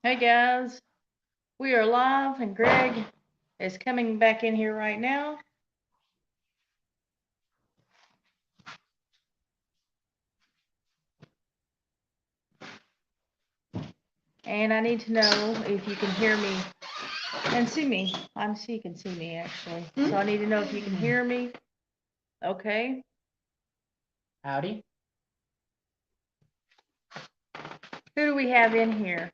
Hey guys, we are live and Greg is coming back in here right now. And I need to know if you can hear me and see me. I'm sure you can see me actually. So I need to know if you can hear me. Okay. Howdy. Who do we have in here?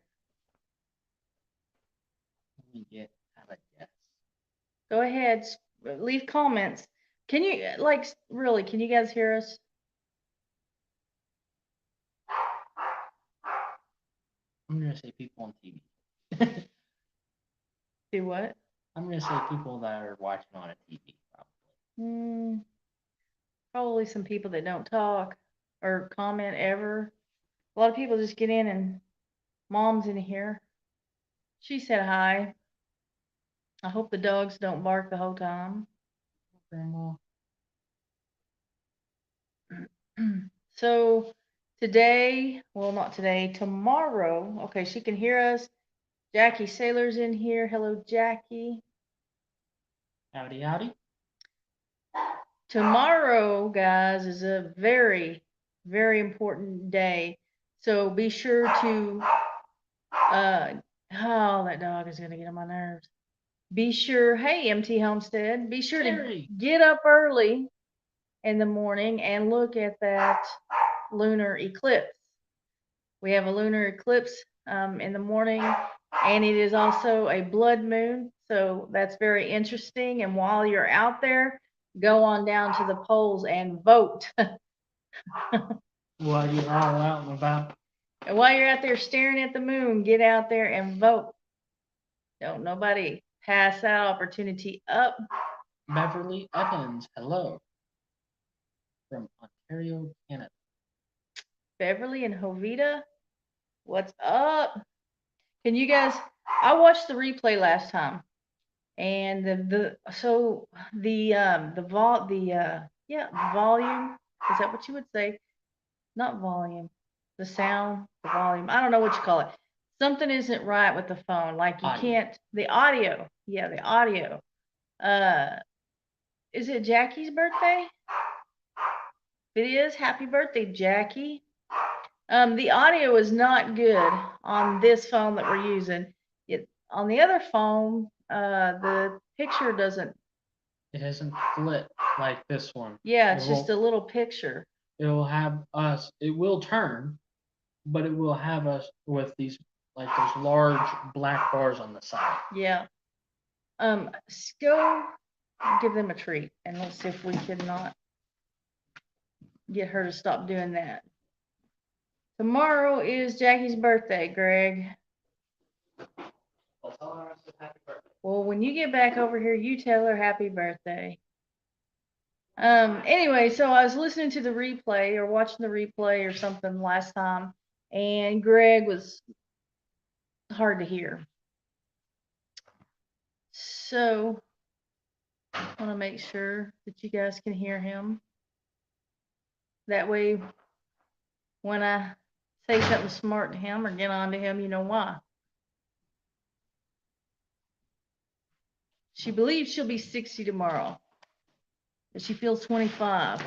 Let me have a guess. Go ahead. Leave comments. Can you, really, can you guys hear us? I'm gonna say people on TV. Do what? I'm gonna say people that are watching on a TV, probably. Probably some people that don't talk or comment ever. A lot of people just get in and mom's in here. She said hi. I hope the dogs don't bark the whole time. Grandma. So today, well, not today, tomorrow. Okay, she can hear us. Jackie Sailor's in here. Hello, Jackie. Howdy, howdy. Tomorrow, guys, is a very, very important day. So be sure to, oh, that dog is going to get on my nerves. Be sure, hey, MT Homestead, be sure to get up early in the morning and look at that lunar eclipse. We have a lunar eclipse in the morning, and it is also a blood moon, so that's very interesting. And while you're out there, go on down to the polls and vote. While you're all out and about. And while you're out there staring at the moon, get out there and vote. Don't nobody pass that opportunity up. Beverly Evans, hello. From Ontario, Canada. Beverly and Hovita, what's up? Can you guys? I watched the replay last time, and the volume, is that what you would say? Not volume, the sound, the volume. I don't know what you call it. Something isn't right with the phone. Like you can't. The audio. Yeah, the audio. Uh, is it Jackie's birthday? If it is, happy birthday, Jackie. The audio is not good on this phone that we're using. On the other phone, the picture doesn't. It doesn't flip like this one. Yeah, it's just a little picture. It will have us. It will turn, but it will have us with these like those large black bars on the side. Yeah. Go give them a treat, and let's see if we cannot get her to stop doing that. Tomorrow is Jackie's birthday, Greg. I'll tell her I said happy birthday. Well, when you get back over here, you tell her happy birthday. Anyway, so I was listening to the replay or watching the replay or something last time, and Greg was hard to hear. So I want to make sure that you guys can hear him. That way, when I say something smart to him or get on to him, you know why. She believes she'll be 60 tomorrow, but she feels 25.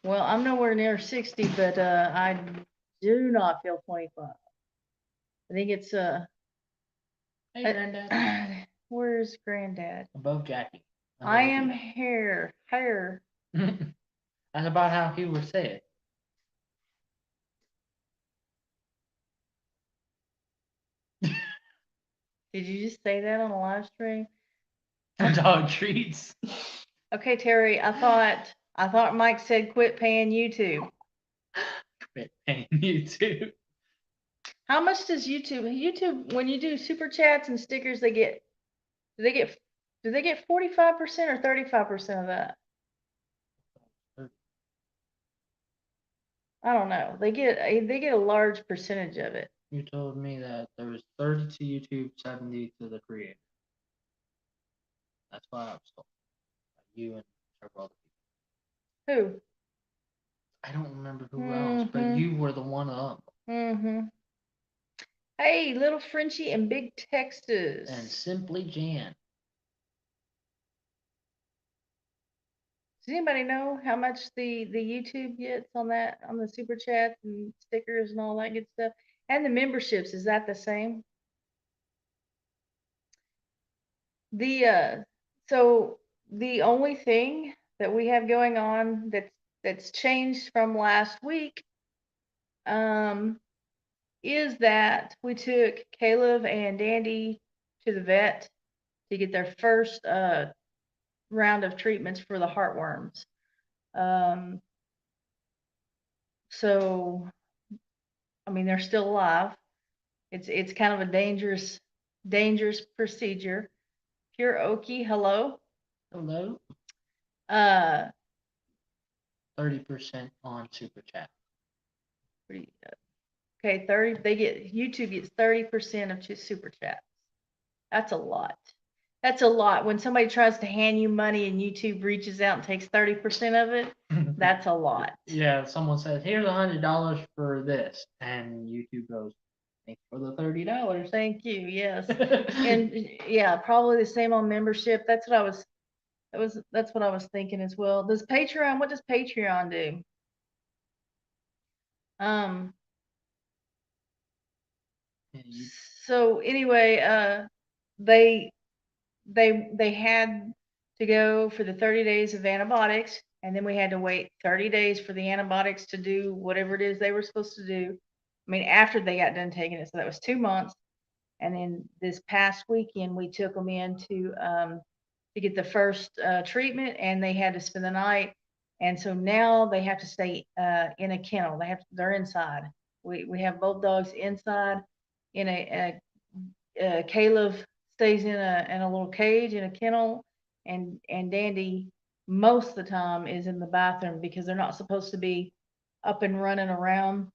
Well, I'm nowhere near 60, but I do not feel 25. I think it's Hey, Granddad. Where's Granddad? Above Jackie. I am here. That's about how he would say it. Did you just say that on a live stream? Dog treats. Okay, Terry, I thought Mike said quit paying YouTube. Quit paying YouTube. How much does YouTube when you do super chats and stickers do they get 45% or 35% of that? I don't know. They get a large percentage of it. You told me that there was 30 to YouTube, 70 to the creator. That's what I was told. You and several other people. Who? I don't remember who else, but you were the one of them. Hey, Little Frenchie and Big Texas. and Simply Jan. Does anybody know how much the YouTube gets on that, on the super chats and stickers and all that good stuff? And the memberships, is that the same? The so the only thing that we have going on that's changed from last week um is that we took Caleb and Dandy to the vet to get their first round of treatments for the heartworms. Um, so I mean they're still alive. It's kind of a dangerous procedure. Pure Okie, hello. Hello. Uh, 30% on Super Chat. okay, 30. They get YouTube gets 30% of just super chats. That's a lot. That's a lot. When somebody tries to hand you money and YouTube reaches out and takes 30% of it, that's a lot. Yeah, someone says, "Here's $100 for this," and YouTube goes, "Thanks for the $30." Thank you. Yes. And yeah, probably the same on membership. That's what I was. That's what I was thinking as well. Does Patreon? What does Patreon do? Um. So anyway, they they had to go for the 30 days of antibiotics, and then we had to wait 30 days for the antibiotics to do whatever it is they were supposed to do. I mean, after they got done taking it, so that was 2 months. And then this past weekend, we took them in to get the first treatment, and they had to spend the night. And so now they have to stay in a kennel. They're inside. We have both dogs inside in Caleb stays in a little cage in a kennel, and Dandy most of the time is in the bathroom because they're not supposed to be up and running around.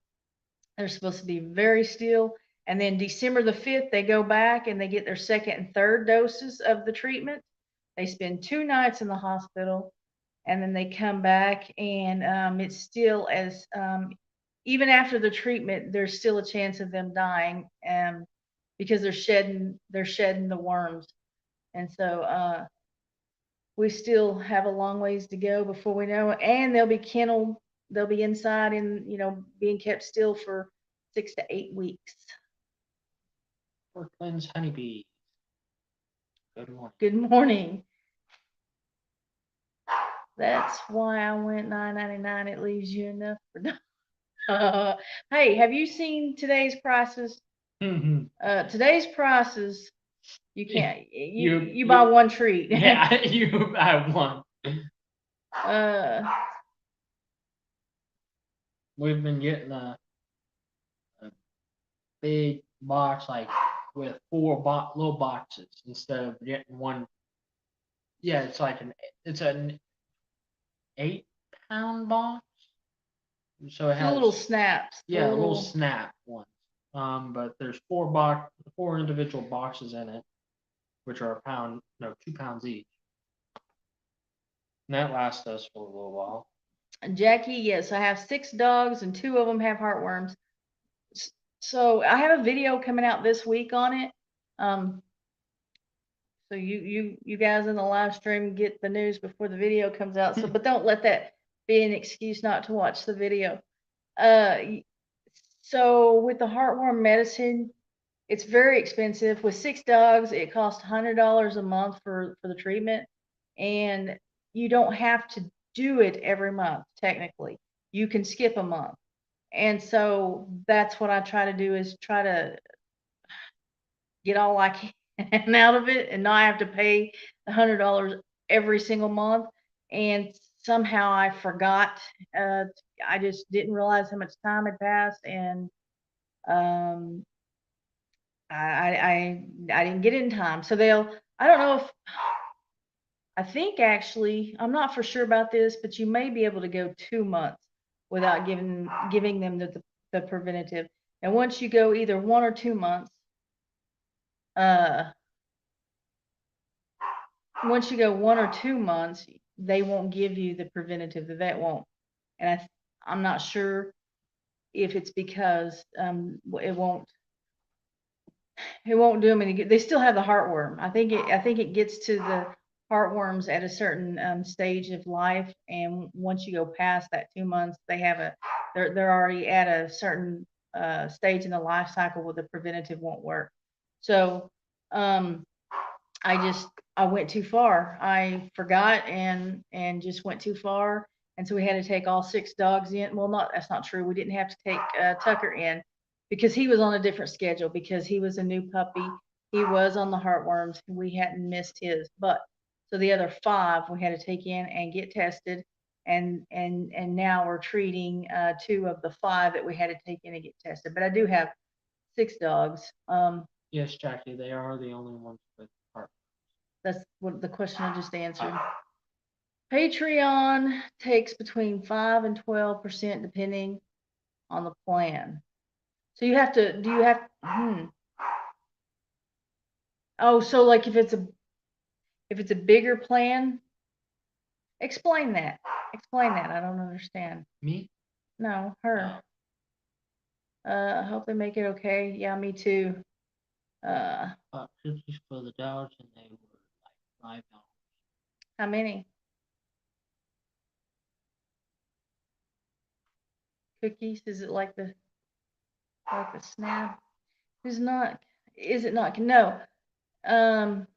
They're supposed to be very still. And then December the 5th, they go back and they get their second and third doses of the treatment. They spend 2 nights in the hospital, and then they come back, and it's still as even after the treatment, there's still a chance of them dying, because they're shedding the worms. And so we still have a long ways to go before we know it. And they'll be inside and being kept still for 6 to 8 weeks. Portland's honeybees. Good morning. Good morning. That's why I went $9.99. It leaves you enough for. Hey, have you seen today's prices? Today's prices, you can't. You buy one treat. Yeah, you buy one. We've been getting a big box, like with four little boxes instead of getting one. Yeah, it's an 8-pound box. So it The has little snaps. Yeah, little snap ones. But there's four individual boxes in it, which are 2 pounds each. And that lasts us for a little while. Jackie, yes, I have 6 dogs and 2 of them have heartworms. So I have a video coming out this week on it. So you guys in the live stream get the news before the video comes out. So, but don't let that be an excuse not to watch the video. So with the heartworm medicine, it's very expensive. With 6 dogs, it costs $100 a month for the treatment, and you don't have to do it every month. Technically, you can skip a month. And so that's what I try to do, is try to get all I can out of it and not have to pay $100 every single month. And somehow I forgot. I just didn't realize how much time had passed, and um, I didn't get it in time. So I don't know if, I think actually, I'm not for sure about this, but you may be able to go 2 months without giving them the preventative. And once you go either 1 or 2 months, uh, once you go 1 or 2 months, they won't give you the preventative. The vet won't. And I'm not sure if it's because it won't. It won't do them any good. They still have the heartworm. I think it gets to the heartworms at a certain stage of life, and once you go past that 2 months, they're already at a certain stage in the life cycle where the preventative won't work. So um, I went too far. I forgot and just went too far, and so we had to take all 6 dogs in. Well, not that's not true. We didn't have to take Tucker in because he was on a different schedule because he was a new puppy. He was on the heartworms. We hadn't missed his, but so the other 5 we had to take in and get tested, and now we're treating 2 of the 5 that we had to take in and get tested. But I do have 6 dogs. Yes, Jackie, they are the only ones with heart. That's what the question I just answered. Patreon takes between 5 and 12% depending on the plan. So you have to, do you have, oh, so like if it's a bigger plan, explain that. Explain that. I don't understand. Me? No, her. I hope they make it okay. Yeah, me too. Cookies for the dogs, and they were like $5. How many? Cookies? Is it like the snap? Is it not? No. Um,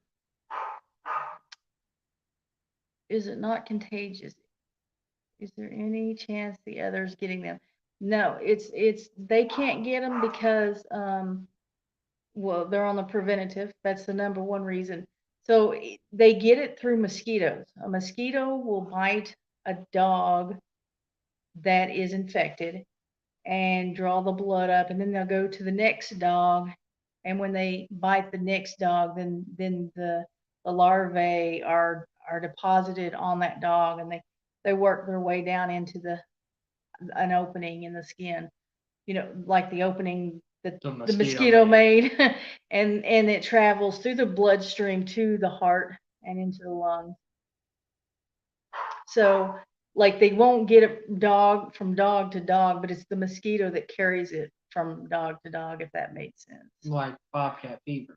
is it not contagious? Is there any chance the others getting them? No, it's they can't get them because well, they're on the preventative. That's the number one reason. So they get it through mosquitoes. A mosquito will bite a dog that is infected and draw the blood up, and then they'll go to the next dog, and when they bite the next dog, then the larvae are deposited on that dog, and they work their way down into an opening in the skin, like the opening that the mosquito made, and it travels through the bloodstream to the heart and into the lungs. So like they won't get a dog from dog to dog, but it's the mosquito that carries it from dog to dog, if that makes sense. Like bobcat fever.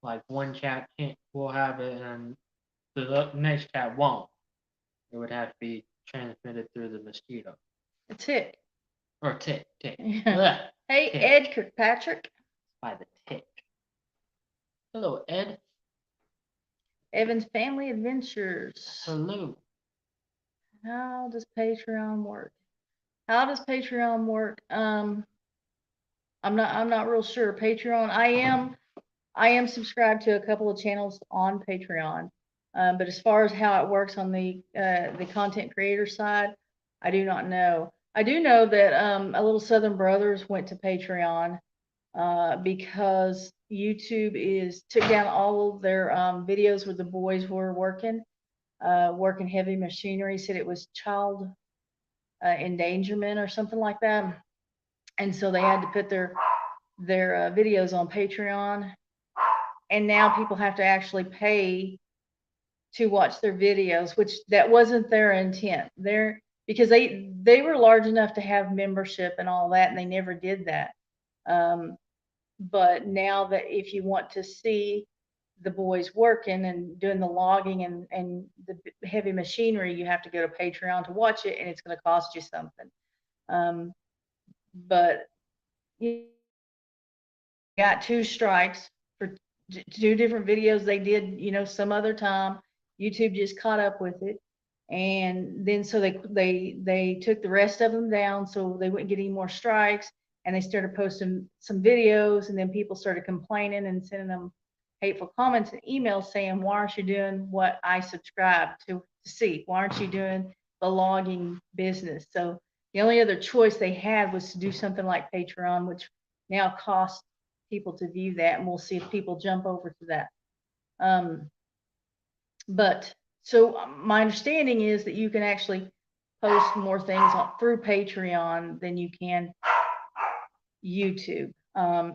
Like one cat will have it, and the next cat won't. It would have to be transmitted through the mosquito. A tick. Or tick. Yeah. Hey, tick. Ed Kirkpatrick. By the tick. Hello, Ed. Evan's Family Adventures. Hello. How does Patreon work? How does Patreon work? I'm not real sure. Patreon, I am subscribed to a couple of channels on Patreon. But as far as how it works on the content creator side, I do not know. I do know that a Little Southern Brothers went to Patreon because YouTube took down all of their videos where the boys were working heavy machinery. Said it was child endangerment or something like that, and so they had to put their videos on Patreon, and now people have to actually pay to watch their videos, which that wasn't their intent. Because they were large enough to have membership and all that, and they never did that. But now that if you want to see the boys working and doing the logging and the heavy machinery, you have to go to Patreon to watch it, and it's going to cost you something. But you got 2 strikes for 2 different videos they did, some other time. YouTube just caught up with it, and then so they took the rest of them down so they wouldn't get any more strikes, and they started posting some videos, and then people started complaining and sending them hateful comments and emails saying, why aren't you doing what I subscribe to see? Why aren't you doing the logging business? So the only other choice they had was to do something like Patreon, which now costs people to view that, and we'll see if people jump over to that. But so my understanding is that you can actually post more things through Patreon than you can YouTube.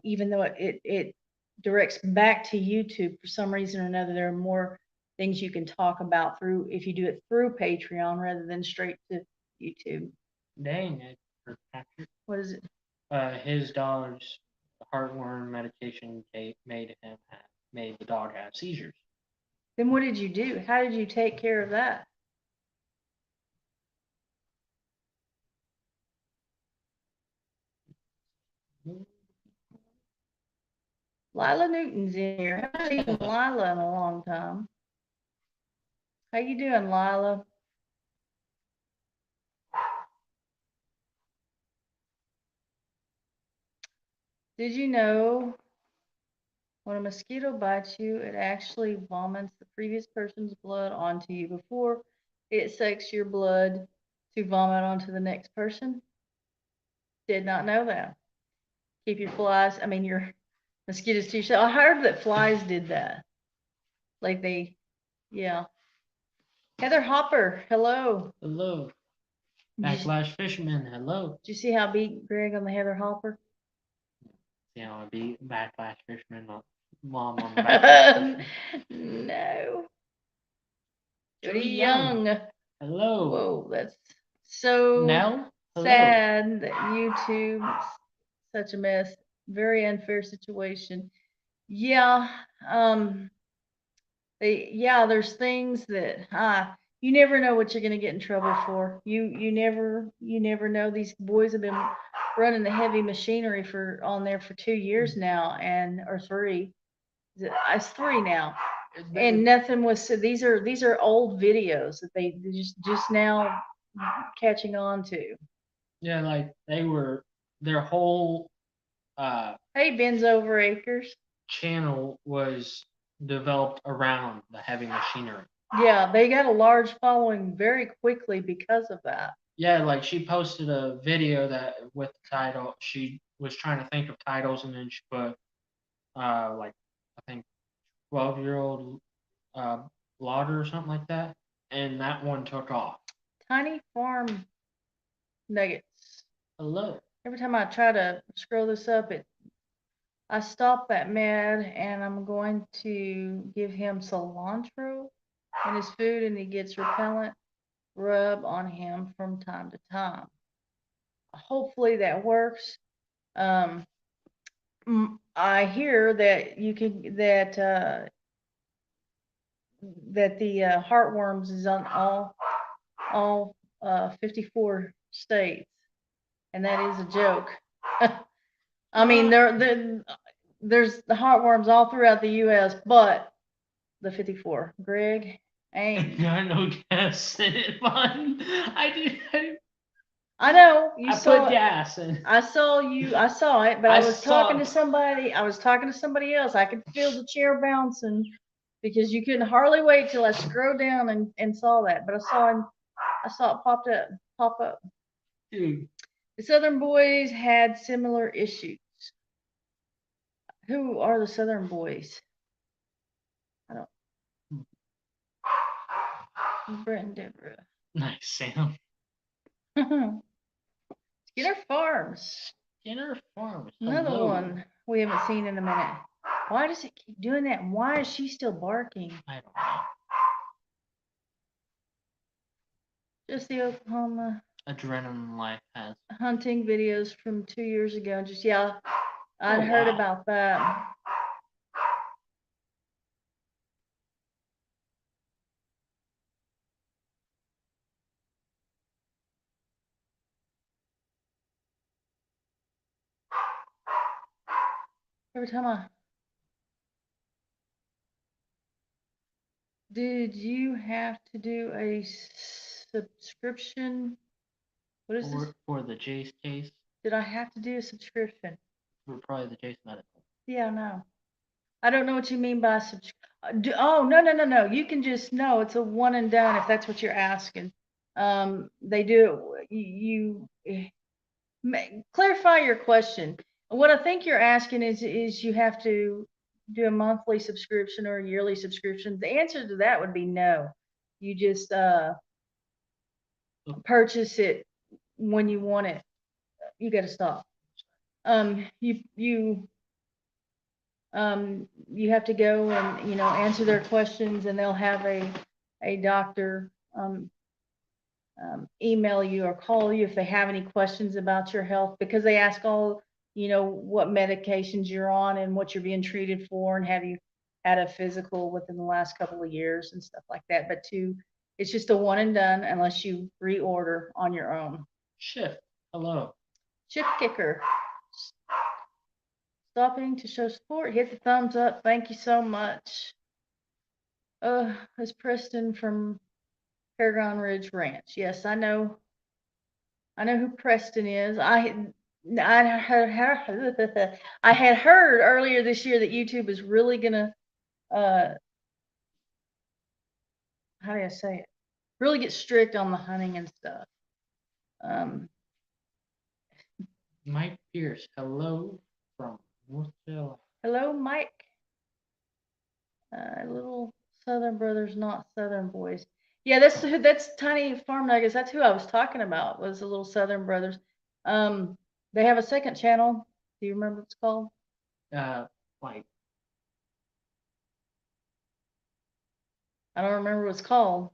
Even though it directs back to YouTube for some reason or another, there are more things you can talk about if you do it through Patreon rather than straight to YouTube. Dang it, Patrick. What is it? His dog's heartworm medication made the dog have seizures. Then what did you do? How did you take care of that? Lila Newton's in here. I haven't seen Lila in a long time. How you doing, Lila? Did you know when a mosquito bites you, it actually vomits the previous person's blood onto you before it sucks your blood to vomit onto the next person? Did not know that. Keep your flies, I mean your mosquitoes to yourself. I heard that flies did that. Like they, yeah. Heather Hopper, hello. Hello. Did you, Backlash Fisherman, hello. did you see how I beat Greg on the Heather Hopper? See how I beat Backlash Fisherman mom on the Backlash Fisherman? No. Jody Jody Young. Young. Hello. Whoa, that's so Nell, hello. sad that YouTube's such a mess. Very unfair situation. Yeah, there's things that you never know what you're gonna get in trouble for. You never know. These boys have been running the heavy machinery on there for 2 years now, or 3. It's 3 now, and nothing was said. These are old videos that they just now catching on to. Yeah, like their whole Hey, Ben's over Acres. channel was developed around the heavy machinery. Yeah, they got a large following very quickly because of that. Yeah, like she posted a video that with the title, she was trying to think of titles and then she put like I think 12-year-old Lauder or something like that, and that one took off. Tiny Farm Nuggets. Hello. Every time I try to scroll this up, I stop that mad, and I'm going to give him cilantro in his food, and he gets repellent rub on him from time to time. Hopefully that works. I hear that you can that the heartworms is on all 54 states, and that is a joke. I mean, there's the heartworms all throughout the U.S., but the 54. Greg, ain't. Got no gas in it, man. I know you I saw put it. gas in. I saw it, but I was talking to saw- somebody. I was talking to somebody else. I could feel the chair bouncing because you couldn't hardly wait till I scrolled down and saw that. But I saw it pop up. Dude. The Southern boys had similar issues. Who are the Southern boys? I don't. Brent and Deborah. Nice, Sam. Skinner Farms. Skinner Farms. Another Hello. one we haven't seen in a minute. Why does it keep doing that? And why is she still barking? I don't know. Just the Oklahoma Adrenaline Life has. hunting videos from 2 years ago. Just, yeah, I'd heard about that. Every time did you have to do a subscription? What is this? For the Jace case? Did I have to do a subscription? For probably the Jace Medical. Yeah, no. I don't know what you mean by oh, no. You can just, no, it's a one and done if that's what you're asking. They do, clarify your question. What I think you're asking is you have to do a monthly subscription or a yearly subscription. The answer to that would be no. You just purchase it when you want it. You got to stop. You have to go and answer their questions, and they'll have a doctor email you or call you if they have any questions about your health, because they ask all what medications you're on and what you're being treated for, and have you had a physical within the last couple of years and stuff like that. But two, it's just a one and done unless you reorder on your own. Shift. Hello. Chip kicker. Stopping to show support. Hit the thumbs up. Thank you so much. It's Preston from Paragon Ridge Ranch. Yes, I know. I know who Preston is. I had heard earlier this year that YouTube is really gonna, how do I say it? Really get strict on the hunting and stuff. Mike Pierce. Hello from North Carolina. Hello, Mike. Little Southern brothers, not Southern boys. Yeah, that's Tiny Farm Nuggets. That's who I was talking about. Was the little Southern brothers. They have a second channel. Do you remember what it's called? Like I don't remember what it's called.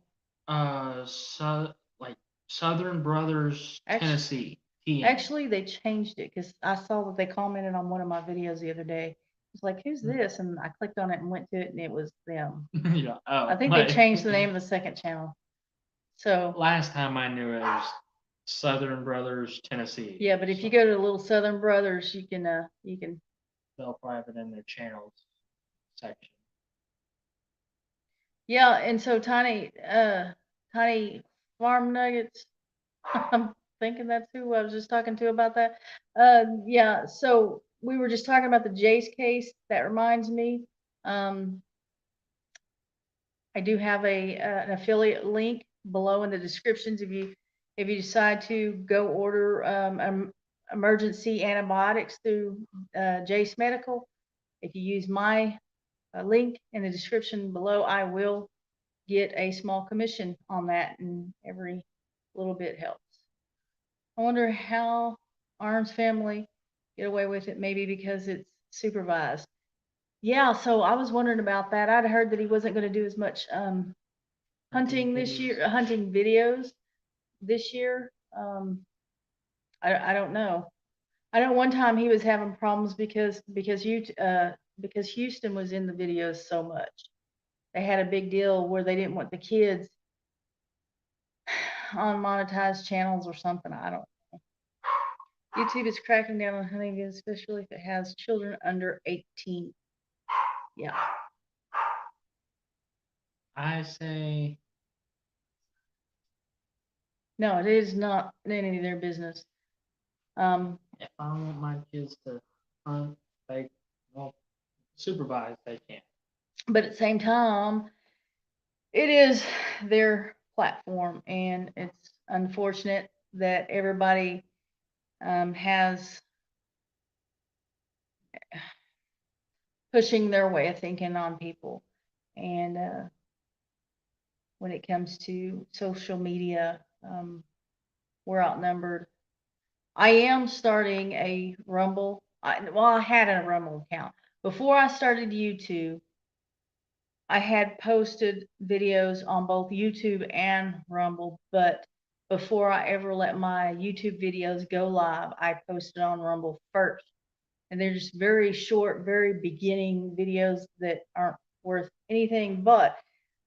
like Southern Brothers Tennessee. Actually, they changed it because I saw that they commented on one of my videos the other day. It's like, who's this? And I clicked on it and went to it, and it was them. Yeah. Oh, I think they changed the name of the second channel. So last time I knew it was Southern Brothers Tennessee. Yeah, but if you go to Little Southern Brothers, you can they'll private in their channels section. Yeah, and so Tiny Farm Nuggets. I'm thinking that's who I was just talking to about that. Yeah, so we were just talking about the Jace case. That reminds me. I do have an affiliate link below in the descriptions if you decide to go order emergency antibiotics through Jace Medical. If you use my link in the description below, I will get a small commission on that, and every little bit helps. I wonder how Arm's family get away with it, maybe because it's supervised. Yeah, so I was wondering about that. I'd heard that he wasn't going to do as much hunting this year, hunting videos this year. I don't know. I know one time he was having problems because Houston was in the videos so much. They had a big deal where they didn't want the kids on monetized channels or something. I don't know. YouTube is cracking down on hunting videos, especially if it has children under 18. Yeah. I say no, it is not any of their business. If I want my kids to hunt, they supervise, they can. But at the same time, it is their platform, and it's unfortunate that everybody has pushing their way of thinking on people. And when it comes to social media, we're outnumbered. I am starting a Rumble. I had a Rumble account. Before I started YouTube, I had posted videos on both YouTube and Rumble, but before I ever let my YouTube videos go live, I posted on Rumble first. And they're just very short, very beginning videos that aren't worth anything. But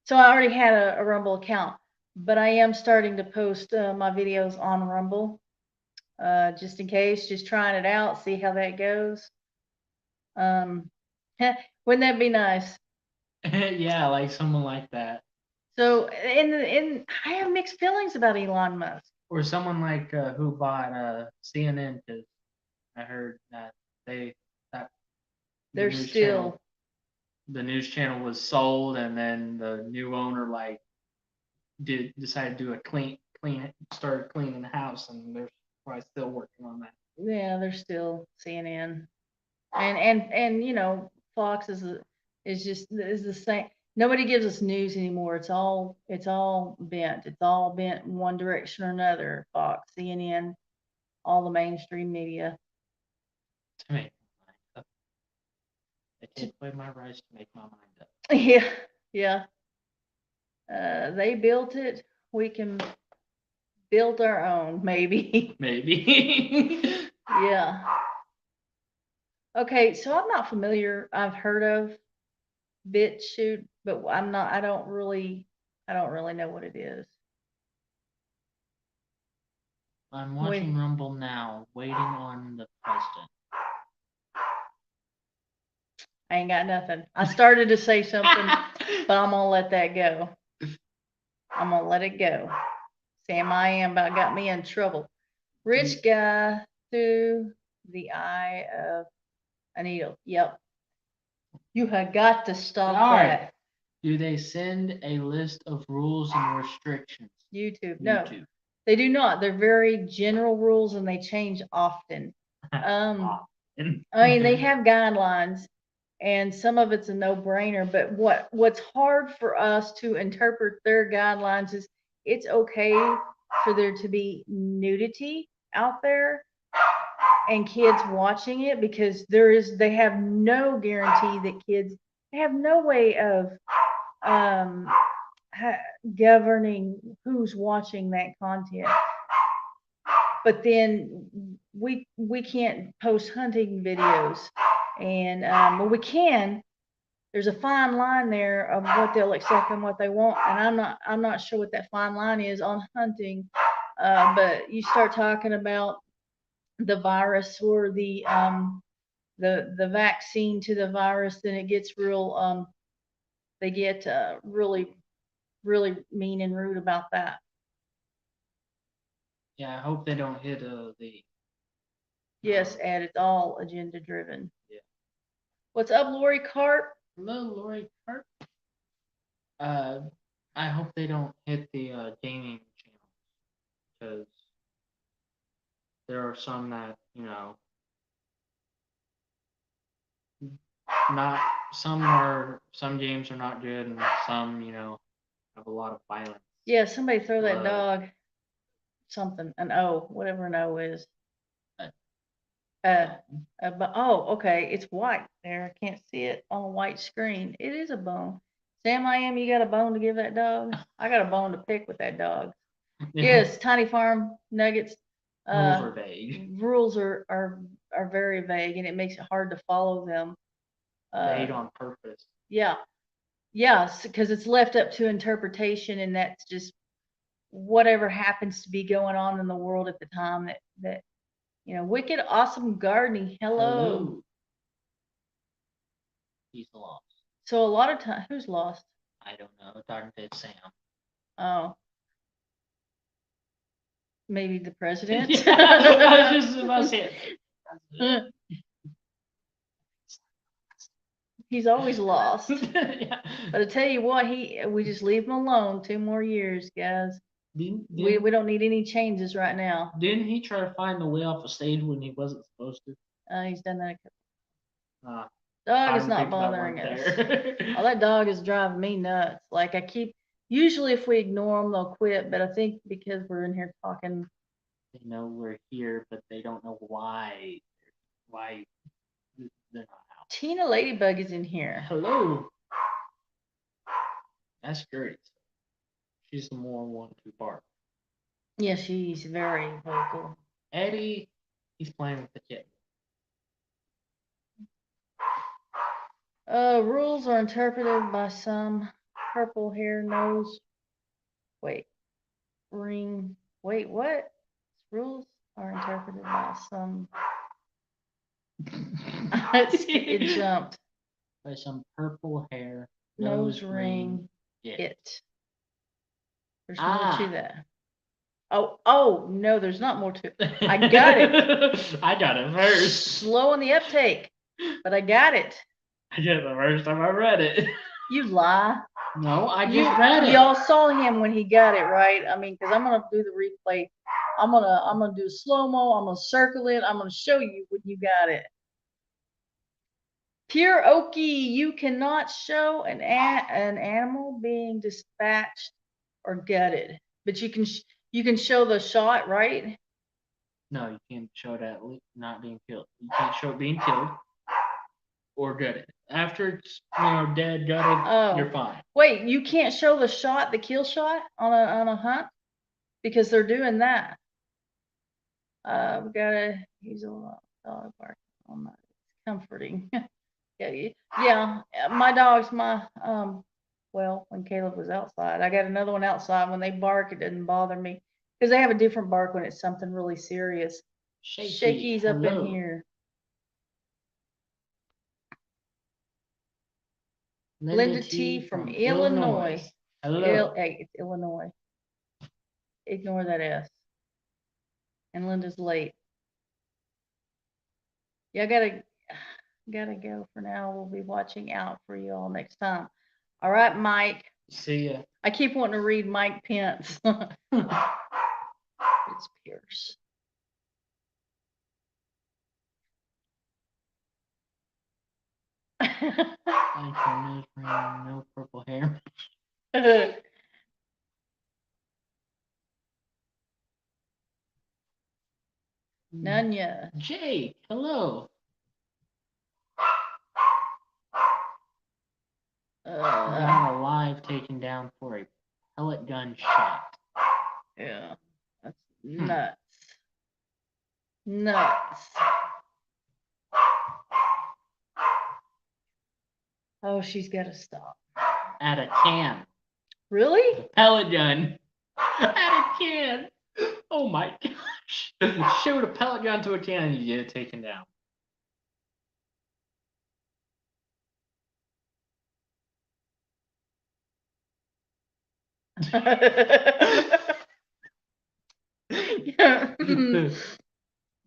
so I already had a Rumble account, but I am starting to post my videos on Rumble, just in case, just trying it out, see how that goes. Wouldn't that be nice? Yeah, like someone like that. So, and I have mixed feelings about Elon Musk. Or someone like who bought CNN, because I heard that they're still the news channel was sold, and then the new owner decided to do started cleaning the house, and they're probably still working on that. Yeah, they're still CNN, and Fox is the same. Nobody gives us news anymore. It's all bent. It's all bent in one direction or another. Fox, CNN, all the mainstream media. To make my mind up. They take away my rights to make my mind up. Yeah, yeah. They built it. We can build our own, maybe. Maybe. Yeah. Okay, so I'm not familiar. I've heard of BitChute, but I don't really know what it is. I'm Wait. watching Rumble now, waiting on the president. I ain't got nothing. I started to say something, but I'm gonna let that go. I'm gonna let it go. Sam I am about got me in trouble. Rich guy through the eye of a needle. Yep. You have got to stop All right. that. Do they send a list of rules and restrictions? YouTube. No, YouTube. they do not. They're very general rules and they change often. I mean, they have guidelines and some of it's a no-brainer, but what's hard for us to interpret their guidelines is it's okay for there to be nudity out there and kids watching it because they have no guarantee that kids they have no way of um governing who's watching that content. But then we can't post hunting videos and well we can. There's a fine line there of what they'll accept and what they won't, and I'm not sure what that fine line is on hunting. But you start talking about the virus or the vaccine to the virus, then it gets real. They get really mean and rude about that. Yeah, I hope they don't hit the. Yes, and it's all agenda driven. Yeah. What's up, Lorie Cart? Hello, Lorie Gentry. I hope they don't hit the gaming channels because there are some that not some games are not good and some have a lot of violence. Yeah, somebody throw that Blood. dog something, an O, whatever an O is. But oh, okay, it's white there. I can't see it on a white screen. It is a bone. Sam, you got a bone to give that dog? I got a bone to pick with that dog. Yes, tiny farm nuggets. Rules are vague. Rules are very vague, and it makes it hard to follow them. Vague on purpose. Yeah, yes, because it's left up to interpretation, and that's just whatever happens to be going on in the world at the time that wicked awesome gardening. Hello. He's lost. So a lot of time, who's lost? I don't know. Talking to Sam. Oh, maybe the president. Yeah, I was just about to say it. He's always lost. Yeah. But I tell you what, we just leave him alone 2 more years, guys. We don't need any changes right now. Didn't he try to find the way off the stage when he wasn't supposed to? He's done that. I Dog is don't not think that bothering went us. there. Oh, that dog is driving me nuts. Like usually if we ignore them, they'll quit. But I think because we're in here talking, They know we're here, but they don't know why. Why they're not out. Tina Ladybug is in here. Hello. That's great. She's the more one to bark. Yeah, she's very vocal. Eddie, he's playing with the kitten. Rules are interpreted by some. Purple hair, nose. Wait. Ring. Wait, what? Rules are interpreted by some. It jumped. By some purple hair. Nose ring. It. There's more to that. Oh, no, there's not more to it. I got it. I got it first. Slow on the uptake, but I got it. I got it the first time I read it. You lie. No, I just read it. Y'all saw him when he got it, right? I mean, because I'm gonna do the replay. I'm gonna do slow mo. I'm gonna circle it. I'm gonna show you when you got it. Pure Okie, you cannot show an animal being dispatched or gutted, but you can show the shot, right? No, you can't show that not being killed. You can't show it being killed or gutted. After it's dead, gutted, you're fine. Wait, you can't show the shot, the kill shot on a hunt because they're doing that. We gotta use a dog bark on that. comforting. Yeah. My dogs, well, when Caleb was outside, I got another one outside. When they bark, it doesn't bother me because they have a different bark when it's something really serious. Shaky's up in here. Linda T from Illinois. Hello. Hey, it's Illinois. Ignore that S. And Linda's late. Yeah, gotta go for now. We'll be watching out for you all next time. All right, Mike. See ya. I keep wanting to read Mike Pence. It's Pierce. No purple hair. None yet. Jake, hello. Got alive taken down for a pellet gun shot. Yeah, that's nuts. Nuts. Oh, she's got to stop. At a can. Really? The pellet gun. At a can. Oh my gosh. Shoot a pellet gun to a can and you get it taken down.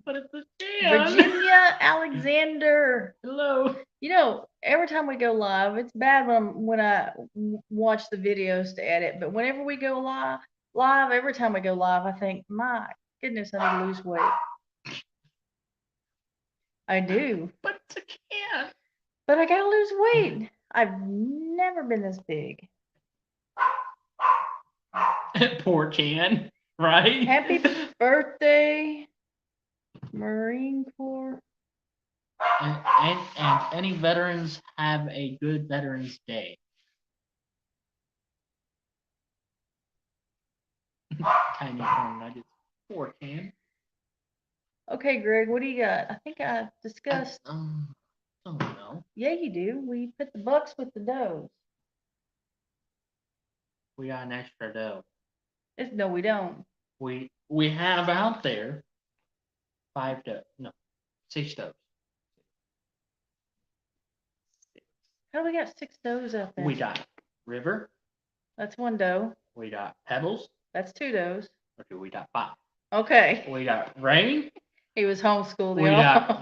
But it's a can. Virginia Alexander. Hello. You know, every time we go live, it's bad when I watch the videos to edit, but whenever we go live, every time we go live, I think, my goodness, I need to lose weight. I do. But it's a can. But I gotta lose weight. I've never been this big. Poor can, right? Happy birthday, Marine Corps. And any veterans have a good Veterans Day. Tiny corn nuggets. Poor can. Okay, Greg, what do you got? I think I discussed. Don't know. Yeah, you do. We put the bucks with the does. We got an extra dough. No, we don't. We have out there 6 does. How do we got 6 does out there? We got River. That's 1 doe. We got Pebbles. That's 2 does. Okay, we got 5. Okay. We got Rain. He was homeschooled. We got.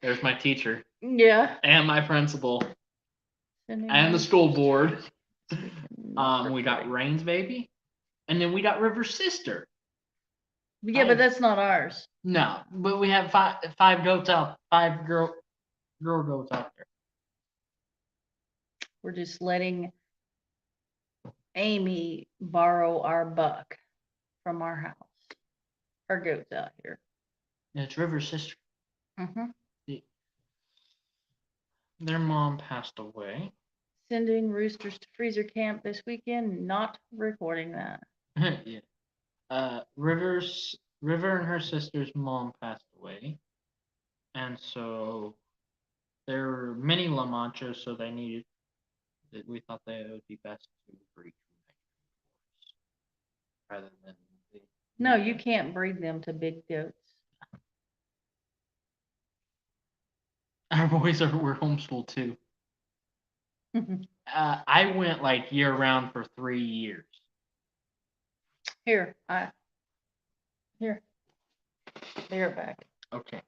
There's my teacher. Yeah. And my principal. And the school board. We got Rain's baby. And then we got River's sister. Yeah, but that's not ours. No, but we have 5 goats out. 5 girl goats out there. We're just letting Amy borrow our buck from our house. Her goat's out here. And it's River's sister. Mm-hmm. Their mom passed away. Sending roosters to freezer camp this weekend. Not recording that. Yeah. River and her sister's mom passed away, and so there were many La Manchas, so we thought that it would be best to breed rather than. No, you can't breed them to big goats. Our boys were homeschooled too. I went like year round for 3 years. Here. Be right back. Okay.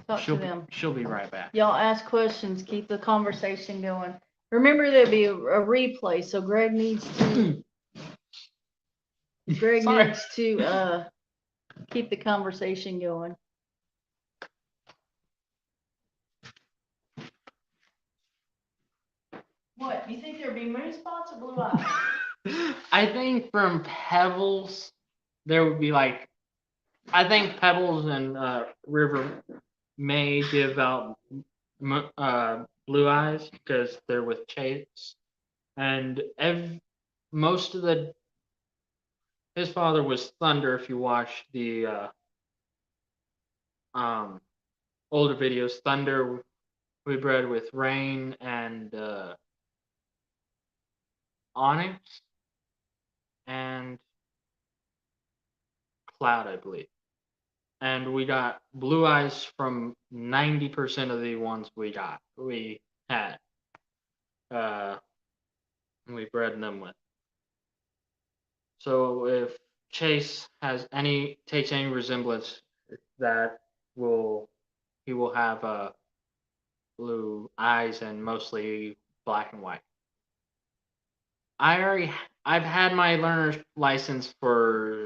Talk to them. She'll be right back. Y'all ask questions. Keep the conversation going. Remember, there'll be a replay, so Greg needs to. Needs to keep the conversation going. What? You think there'd be moon spots or blue eyes? I think from Pebbles, there would be like. I think Pebbles and River may give out blue eyes because they're with Chase, and most of his father was Thunder. If you watch the older videos, Thunder We bred with Rain and Onyx and Cloud, I believe. And we got Blue Eyes from 90% of the ones we had. We bred them with. So if Chase takes any resemblance, that he will have blue eyes and mostly black and white. I've had my learner's license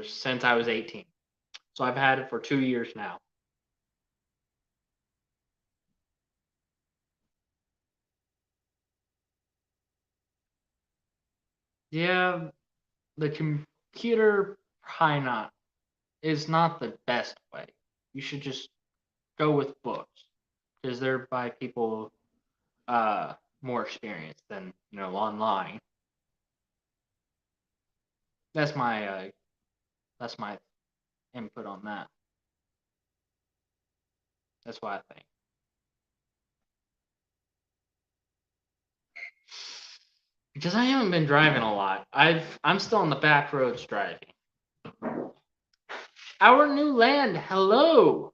since I was 18. So I've had it for 2 years now. Yeah, the computer probably not is not the best way. You should just go with books because they're by people more experienced than online. That's my input on that. That's what I think. Because I haven't been driving a lot. I'm still on the back roads driving. Our new land, hello.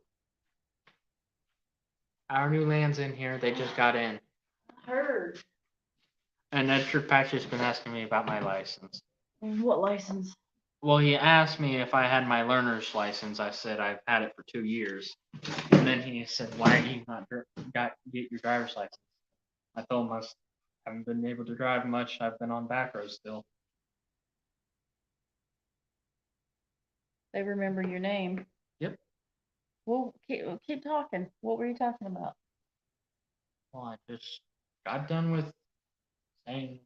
Our new land's in here. They just got in. Heard. And Ed Patch has been asking me about my license. What license? Well, he asked me if I had my learner's license. I said I've had it for 2 years. And then he said, "Why do you not get your driver's license?" I told him I haven't been able to drive much. I've been on back roads still. They remember your name. Yep. Well, keep talking. What were you talking about? Well, I just got done with saying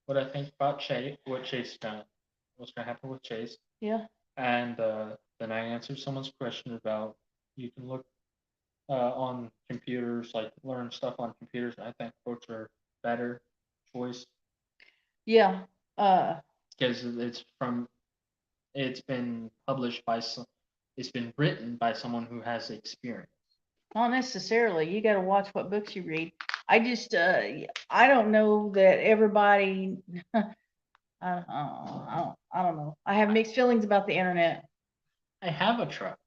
what I think about Chase, what's going to happen with Chase. Yeah. And then I answered someone's question about you can look on computers, like learn stuff on computers. I think books are better choice. Yeah. Because it's been published it's been written by someone who has experience. Not necessarily. You got to watch what books you read. I just, I don't know that everybody. I don't know. I have mixed feelings about the internet. I have a truck.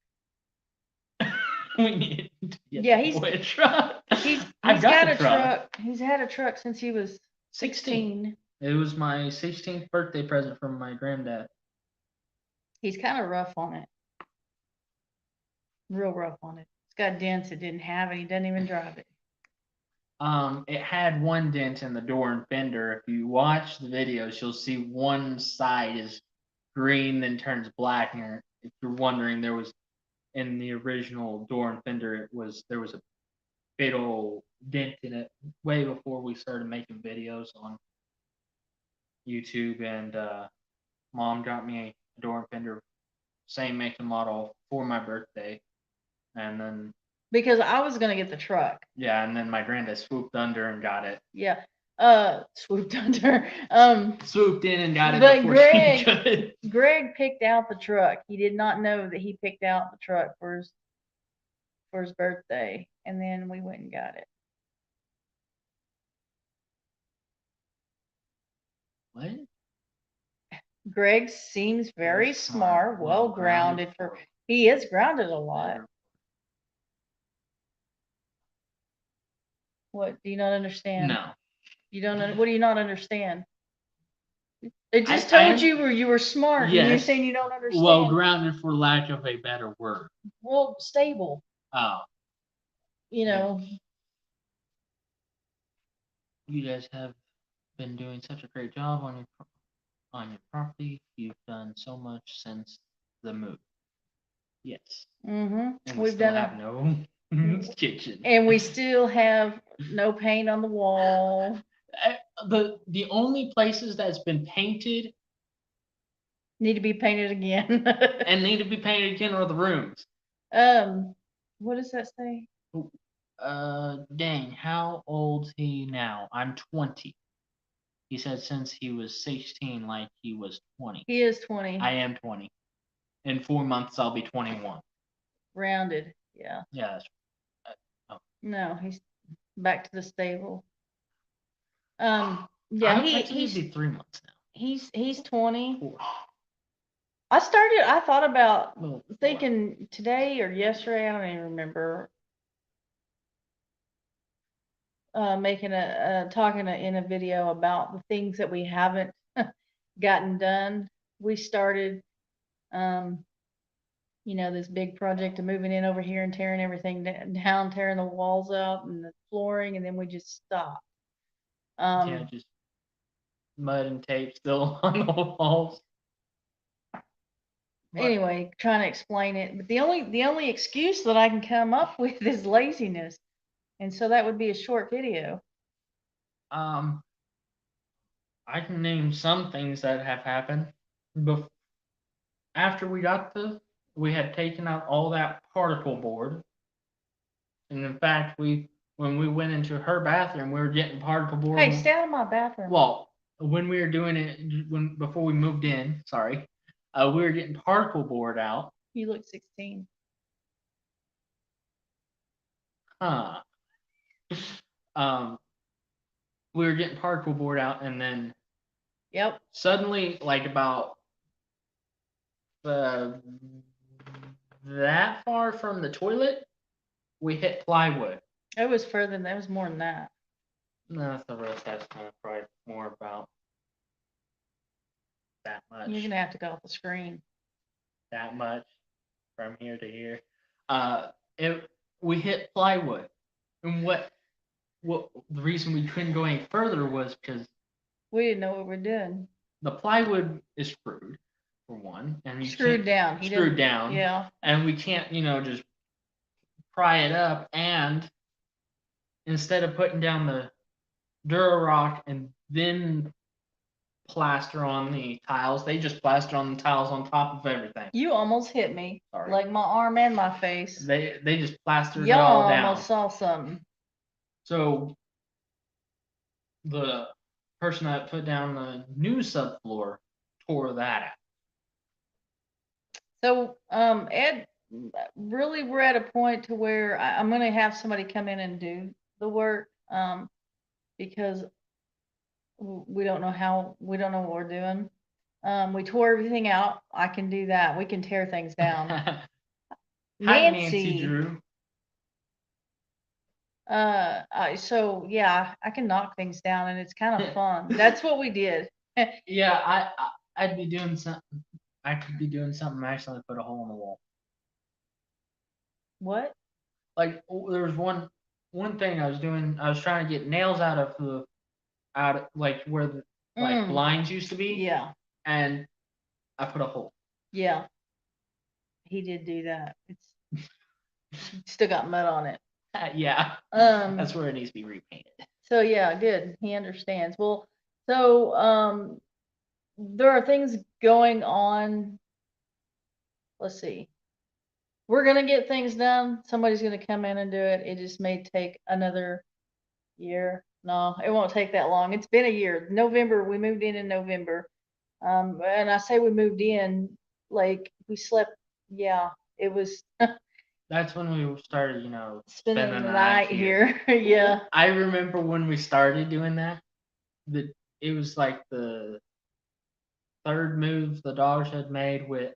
We need to get a truck. He's got a truck. He's had a truck since he was 16. It was my 16th birthday present from my granddad. He's kind of rough on it. Real rough on it. It's got dents it didn't have, and he doesn't even drive it. It had one dent in the door and fender. If you watch the videos, you'll see one side is green, then turns black. And if you're wondering, there was in the original door and fender, there was a big old dent in it way before we started making videos on YouTube. And Mom got me a door and fender, same make and model for my birthday, and then. Because I was gonna get the truck. Yeah, and then my granddad swooped under and got it. Yeah. Swooped under. Swooped in and got it but before she could. Greg picked out the truck. He did not know that he picked out the truck for his birthday, and then we went and got it. What? Greg seems very smart, well grounded he is grounded a lot. What do you not understand? No. You don't. What do you not understand? It just told you were smart, yes. And you're saying you don't understand. Well, grounded for lack of a better word. Well, stable. Oh. You know. You guys have been doing such a great job on your property. You've done so much since the move. Yes. Mm-hmm. And we still have no kitchen. And we still have no paint on the wall. The only places that's been painted need to be painted again. and need to be painted again are the rooms. What does that say? Dang, how old's he now? I'm 20. He said since he was 16, like he was 20. He is 20. I am 20. In 4 months, I'll be 21. Rounded, yeah. Yeah. No, he's back to the stable. I Yeah, would actually be 3 months now. he's 20. 4. I thought about Well, 4. thinking today or yesterday, I don't even remember, making talking in a video about the things that we haven't gotten done. We started, um, this big project of moving in over here and tearing everything down, tearing the walls out and the flooring, and then we just stopped. Yeah, just mud and tape still on the walls. Anyway, trying to explain it, but the only excuse that I can come up with is laziness, and so that would be a short video. I can name some things that have happened. After we had taken out all that particle board, and in fact, when we went into her bathroom, we were getting particle board. Hey, stay out of my bathroom. Well, when we were doing it, before we moved in, sorry, we were getting particle board out. You look 16. Huh. We were getting particle board out, and then Yep. suddenly, like about that far from the toilet, we hit plywood. It was further than that. It was more than that. No, the rest that's probably more about that much. You're gonna have to go off the screen. That much from here to here. We hit plywood, and what the reason we couldn't go any further was because We didn't know what we were doing. the plywood is screwed for one, and you Screwed down. Screwed down. Yeah. And we can't, just pry it up. And instead of putting down the Durarock and then plaster on the tiles, they just plaster on the tiles on top of everything. You almost hit me. Sorry. Like my arm and my face. They just plastered it Y'all all down. almost saw something. So the person that put down the new subfloor tore that out. So, Ed, really, we're at a point to where I'm going to have somebody come in and do the work, because we don't know what we're doing. We tore everything out. I can do that. We can tear things down. Hi, Nancy Drew. So yeah, I can knock things down and it's kind of fun. That's what we did. Yeah, I'd be doing something. I could be doing something. Actually, put a hole in the wall. What? Like there was one thing I was doing. I was trying to get nails out of like where the blinds used to be. Yeah. And I put a hole. Yeah. He did do that. It's still got mud on it. Yeah. That's where it needs to be repainted. So yeah, good. He understands. Well, so there are things going on. Let's see. We're gonna get things done. Somebody's gonna come in and do it. It just may take another year. No, it won't take that long. It's been a year. November, we moved in November. And I say we moved in, like we slept. Yeah, it was. That's when we started, spending the night here. Yeah. I remember when we started doing that. It was like the third move the dogs had made with.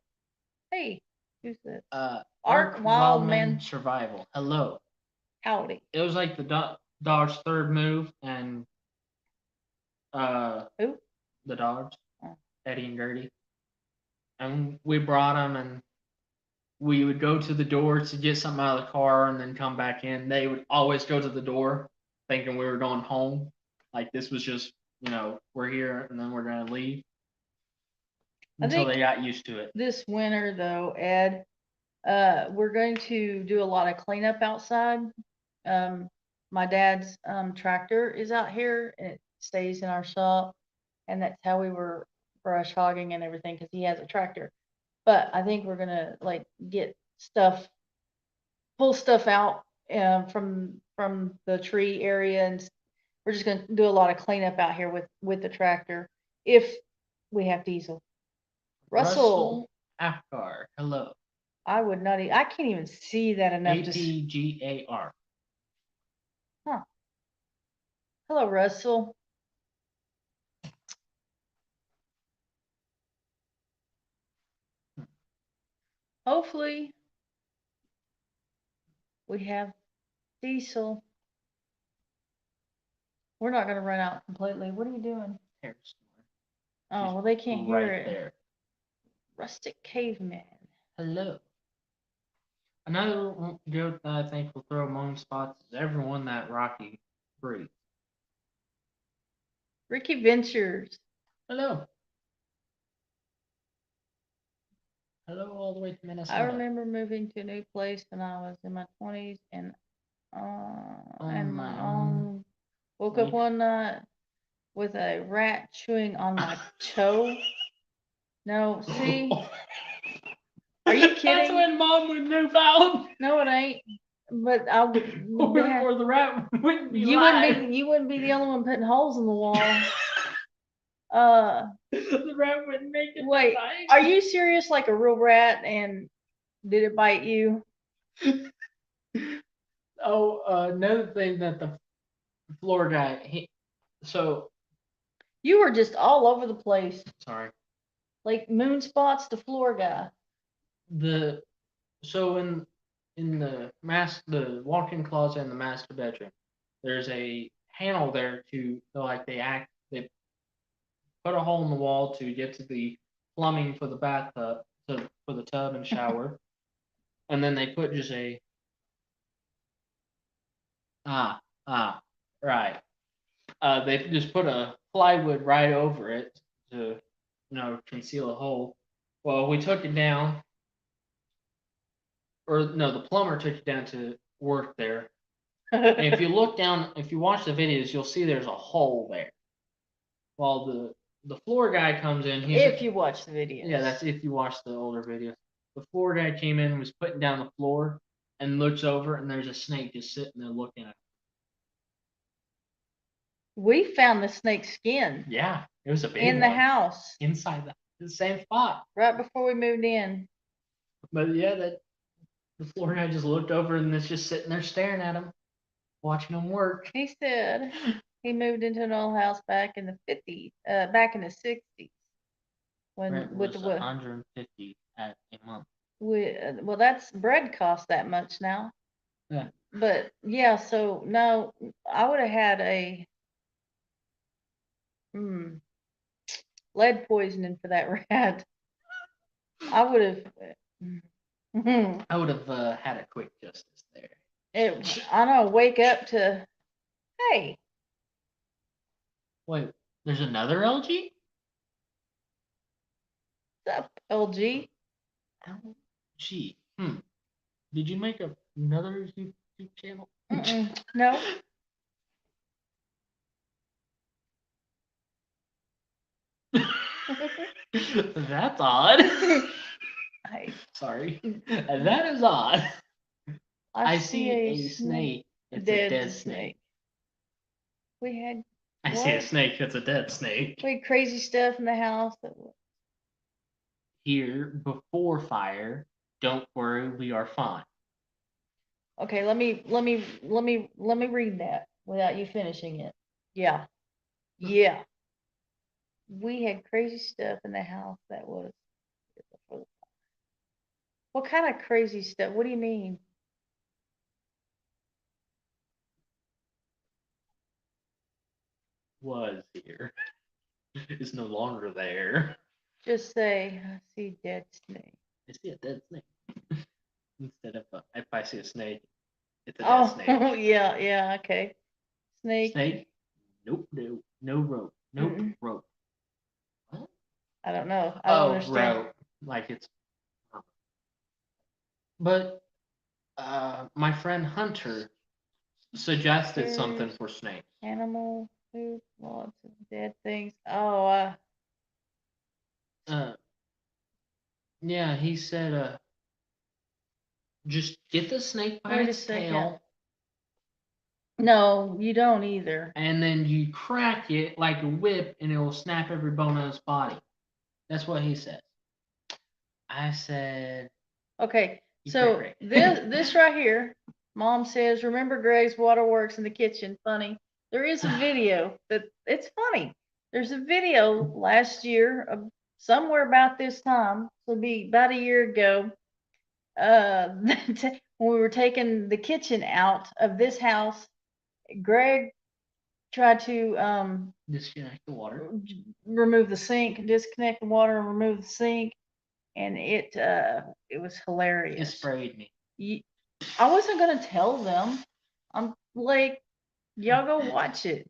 Hey, who's this? Ark Wildman Survival. Hello. Howdy. It was like the dog's third move, and who? The dogs, Eddie and Gertie, and we brought them, and we would go to the door to get something out of the car, and then come back in. They would always go to the door, thinking we were going home, like this was just we're here, and then we're gonna leave. Until they got used to it. This winter, though, Ed, we're going to do a lot of cleanup outside. My dad's tractor is out here and it stays in our shop, and that's how we were brush hogging and everything because he has a tractor. But I think we're gonna get pull stuff out from the tree area, and we're just gonna do a lot of cleanup out here with the tractor if we have diesel. Russell Apgar, hello. I would not. I can't even see that enough. APGAR. Huh. Hello, Russell. Hopefully, we have diesel. We're not going to run out completely. What are you doing? There's Oh, well, they can't hear right it. there. Rustic caveman. Hello. Another joke that I think will throw moon spots is everyone that Rocky breathes. Ricky Ventures. Hello. Hello, all the way to Minnesota. I remember moving to a new place when I was in my 20s and my own. Woke up one night with a rat chewing on my toe. No, see? Are you That's kidding? when Mom would move out. No, it ain't. But I would. Or the rat wouldn't be You live. wouldn't be. You wouldn't be the only one putting holes in the wall. The rat wouldn't make it. Wait, are you serious? Like a real rat? And did it bite you? Oh, another thing that the floor guy, so. You were just all over the place. Sorry. Like moon spots, the floor guy. So in the walk-in closet and the master bedroom, there's a panel there to they put a hole in the wall to get to the plumbing for the bathtub, for the tub and shower, and then they put just a right. They just put a plywood right over it to conceal a hole. Well, we took it down, or no, the plumber took it down to work there. And if you look down, if you watch the videos, you'll see there's a hole there. While the floor guy comes in, if you watch the videos. Yeah, that's if you watch the older videos. The floor guy came in, was putting down the floor, and looks over, and there's a snake just sitting there looking at him. We found the snake's skin. Yeah, it was a big in the house. Inside the same spot. Right before we moved in. But yeah, the floor guy just looked over and it's just sitting there staring at him, watching him work. He said he moved into an old house back in the 50s, back in the 60s. When Rent with was the 150 at a month. Well, that's bread costs that much now. Yeah. But yeah, so no, I would have had a lead poisoning for that rat. I would have. I would have had a quick justice there. I don't know. Wake up to, hey. Wait, there's another LG? What's up, LG? LG. Did you make another YouTube channel? No. That's odd. Sorry. Mm. That is odd. I see a snake. It's a dead snake. We had. I see a snake. It's a dead snake. We had crazy stuff in the house. Here before fire. Don't worry, we are fine. Okay, let me read that without you finishing it. Yeah. Yeah. We had crazy stuff in the house that was. What kind of crazy stuff? What do you mean? Was here. Is no longer there. Just say, I see dead snake. I see a dead snake. Instead of if I see a snake, it's a dead snake. Oh, yeah, okay. Snake. Snake? Nope, no rope. Nope, rope. What? I don't know. I don't understand. Rope. Like it's. But my friend Hunter suggested something for snakes. Animal food, lots of dead things. Oh, yeah, he said, just get the snake by its tail. No, you don't either. And then you crack it like a whip, and it will snap every bone in its body. That's what he says. I said. Okay, so this right here, Mom says, remember Greg's waterworks in the kitchen. Funny. There is a video that it's funny. There's a video last year of somewhere about this time, so it'll be about a year ago, when we were taking the kitchen out of this house. Greg tried to Disconnect the water. remove the sink, disconnect the water, and remove the sink, and it was It hilarious. sprayed me. I wasn't gonna tell them. I'm like, y'all go watch it.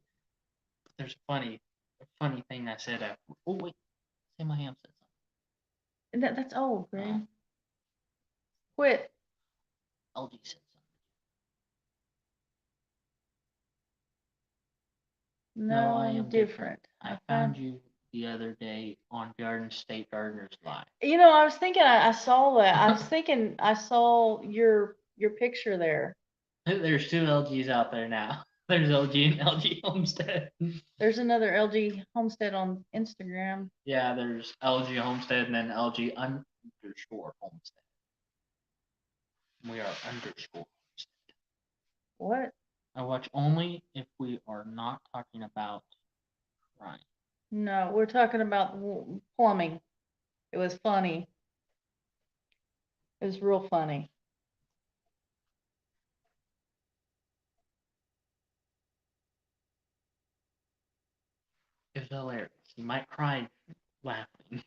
There's a funny thing I said after. Oh wait, say my ham said And that's old, Greg. something. Quit. LG said something. No, I I'm am different. I found you the other day on Garden State Gardeners Live. You know, I was thinking I saw that. I was thinking I saw your picture there. There's two LGs out there now. There's LG and LG Homestead. There's another LG Homestead on Instagram. Yeah, there's LG Homestead and then LG underscore Homestead. We are underscore Homestead. What? I watch only if we are not talking about crime. No, we're talking about plumbing. It was funny. It was real funny. It's hilarious. You might cry laughing.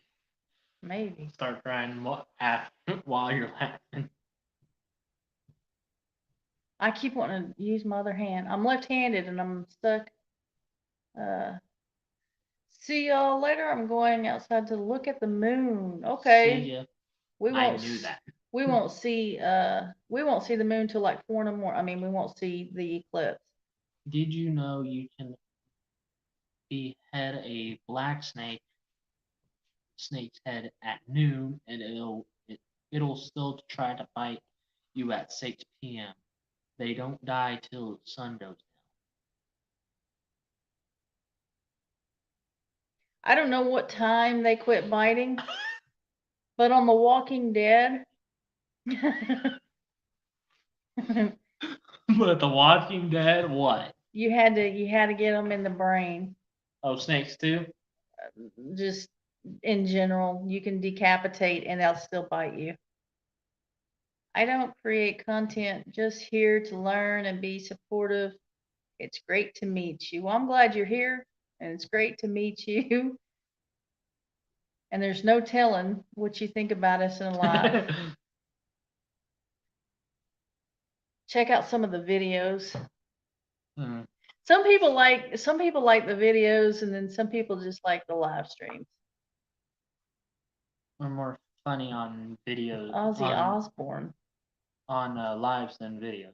Maybe. Start crying while you're laughing. I keep wanting to use my other hand. I'm left-handed and I'm stuck. See y'all later. I'm going outside to look at the moon. Okay. See ya. We I won't. knew that. We won't see. We won't see the moon till like 4 in the morning. I mean, we won't see the eclipse. Did you know you can behead a black snake's head at noon, and it'll still try to bite you at 6 p.m. They don't die till the sun goes I don't know what time they quit biting, but on The Walking Dead, But The Walking Dead, what? you had to get them in the brain. Oh, snakes too? Just in general, you can decapitate and they'll still bite you. I don't create content, just here to learn and be supportive. It's great to meet you. Well, I'm glad you're here, and it's great to meet you. And there's no telling what you think about us in live. Check out some of the videos. Hmm. Some people like the videos, and then some people just like the live streams. We're more funny on videos. Ozzy Osbourne. On lives than videos.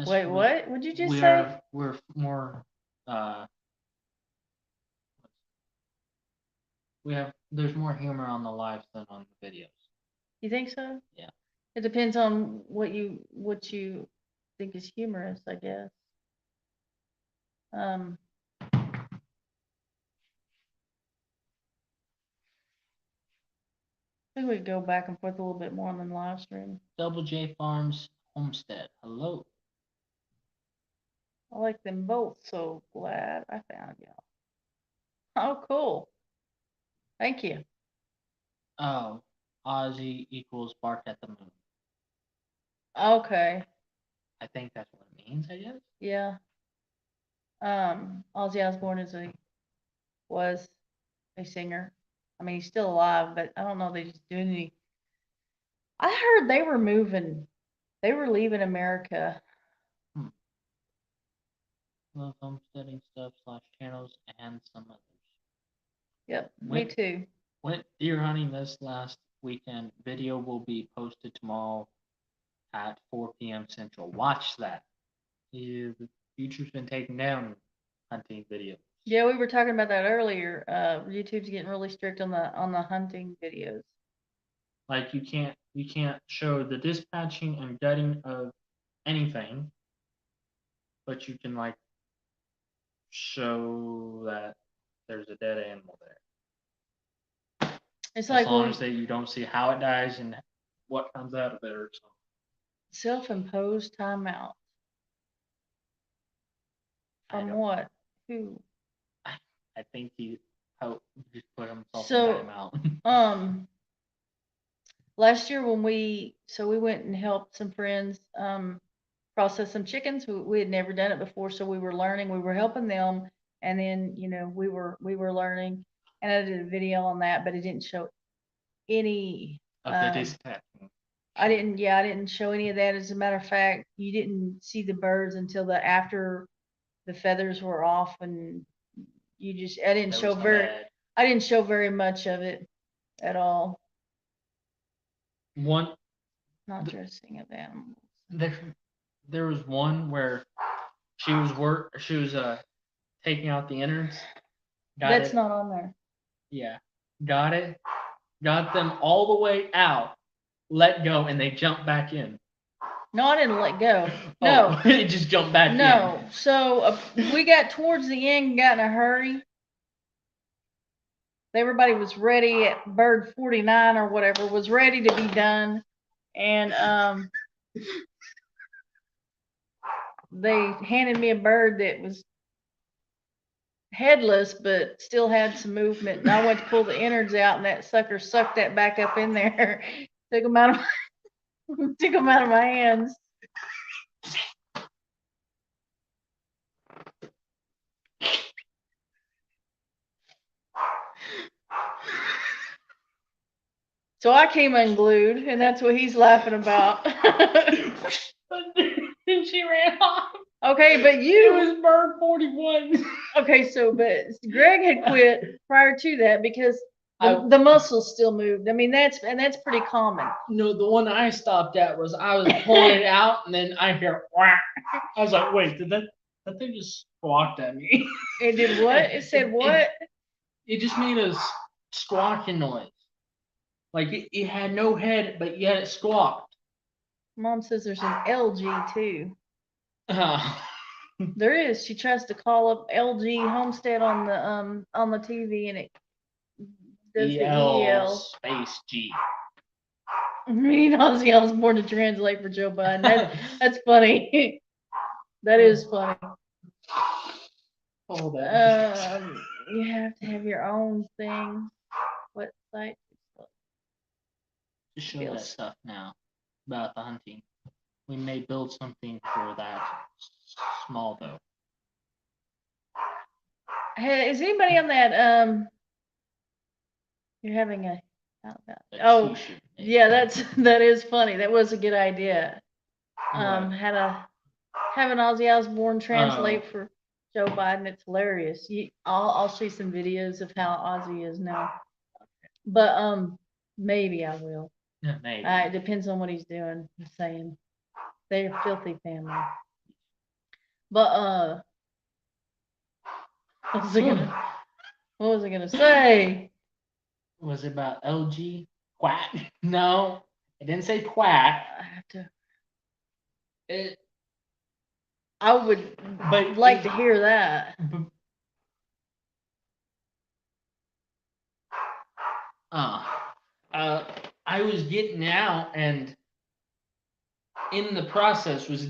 Wait, what? What'd you just say? We're more there's more humor on the lives than on the videos. You think so? Yeah. It depends on what you think is humorous, I guess. I think we could go back and forth a little bit more on the live stream. Double J Farms Homestead. Hello. I like them both, so glad I found y'all. Oh, cool. Thank you. Oh, Ozzy equals bark at the moon. Okay. I think that's what it means, I guess. Yeah. Ozzy Osbourne was a singer. I mean, he's still alive, but I don't know if they just doing any. I heard they were moving. They were leaving America. Love homesteading stuff / channels and some others. Yep, me too. Went deer hunting this last weekend. Video will be posted tomorrow at 4 p.m. Central. Watch that. The future's been taken down hunting videos. Yeah, we were talking about that earlier. YouTube's getting really strict on the hunting videos. Like you can't show the dispatching and gutting of anything, but you can like show that there's a dead animal there. It's as like long as you don't see how it dies and what comes out of it or something. Self-imposed timeout. From what? Who? I think he just put himself So, in timeout. Last year when we went and helped some friends process some chickens. We had never done it before, so we were learning. We were helping them, and then we were learning. And I did a video on that, but it didn't show any of the dispatching. I didn't show any of that. As a matter of fact, you didn't see the birds until after the feathers were off, and I didn't show very much of it at all. Not dressing of animals. There was one where she was taking out the innards. That's not on there. Yeah, got it. Got them all the way out. Let go, and they jumped back in. No, I didn't let go. No, it just jumped back in. No, so we got towards the end, got in a hurry. Everybody was ready at bird 49 or whatever, was ready to be done, and they handed me a bird that was headless but still had some movement, and I went to pull the innards out, and that sucker sucked that back up in there. Took them out of my hands. So I came unglued, and that's what he's laughing about. And she ran off. Okay, but it was bird 41. Okay, but Greg had quit prior to that because the muscles still moved. I mean, that's pretty common. No, the one I stopped at was I was pulling it out, and then I hear whack. I was like, wait, did that thing just squawked at me? It did what? It said what? It just made a squawking noise. Like it had no head, but yet it squawked. Mom says there's an LG too. There is. She tries to call up LG Homestead on the TV, and it does the EL space G. Ozzy Osbourne to translate for Joe Biden. That's funny. That is funny. Hold on. You have to have your own thing. What site? Just show that stuff now about the hunting. We may build something for that small though. Hey, is anybody on that? You're having a. Yeah, that is funny. That was a good idea. Have an Ozzy Osbourne translate for Joe Biden. It's hilarious. I'll show you some videos of how Ozzy is now. But maybe I will. Yeah, maybe. It depends on what he's doing. I'm saying they're a filthy family. But what was I gonna say? Was it about LG? Quack? No, it didn't say quack. I have to. I would like to hear that. I was getting out, and in the process was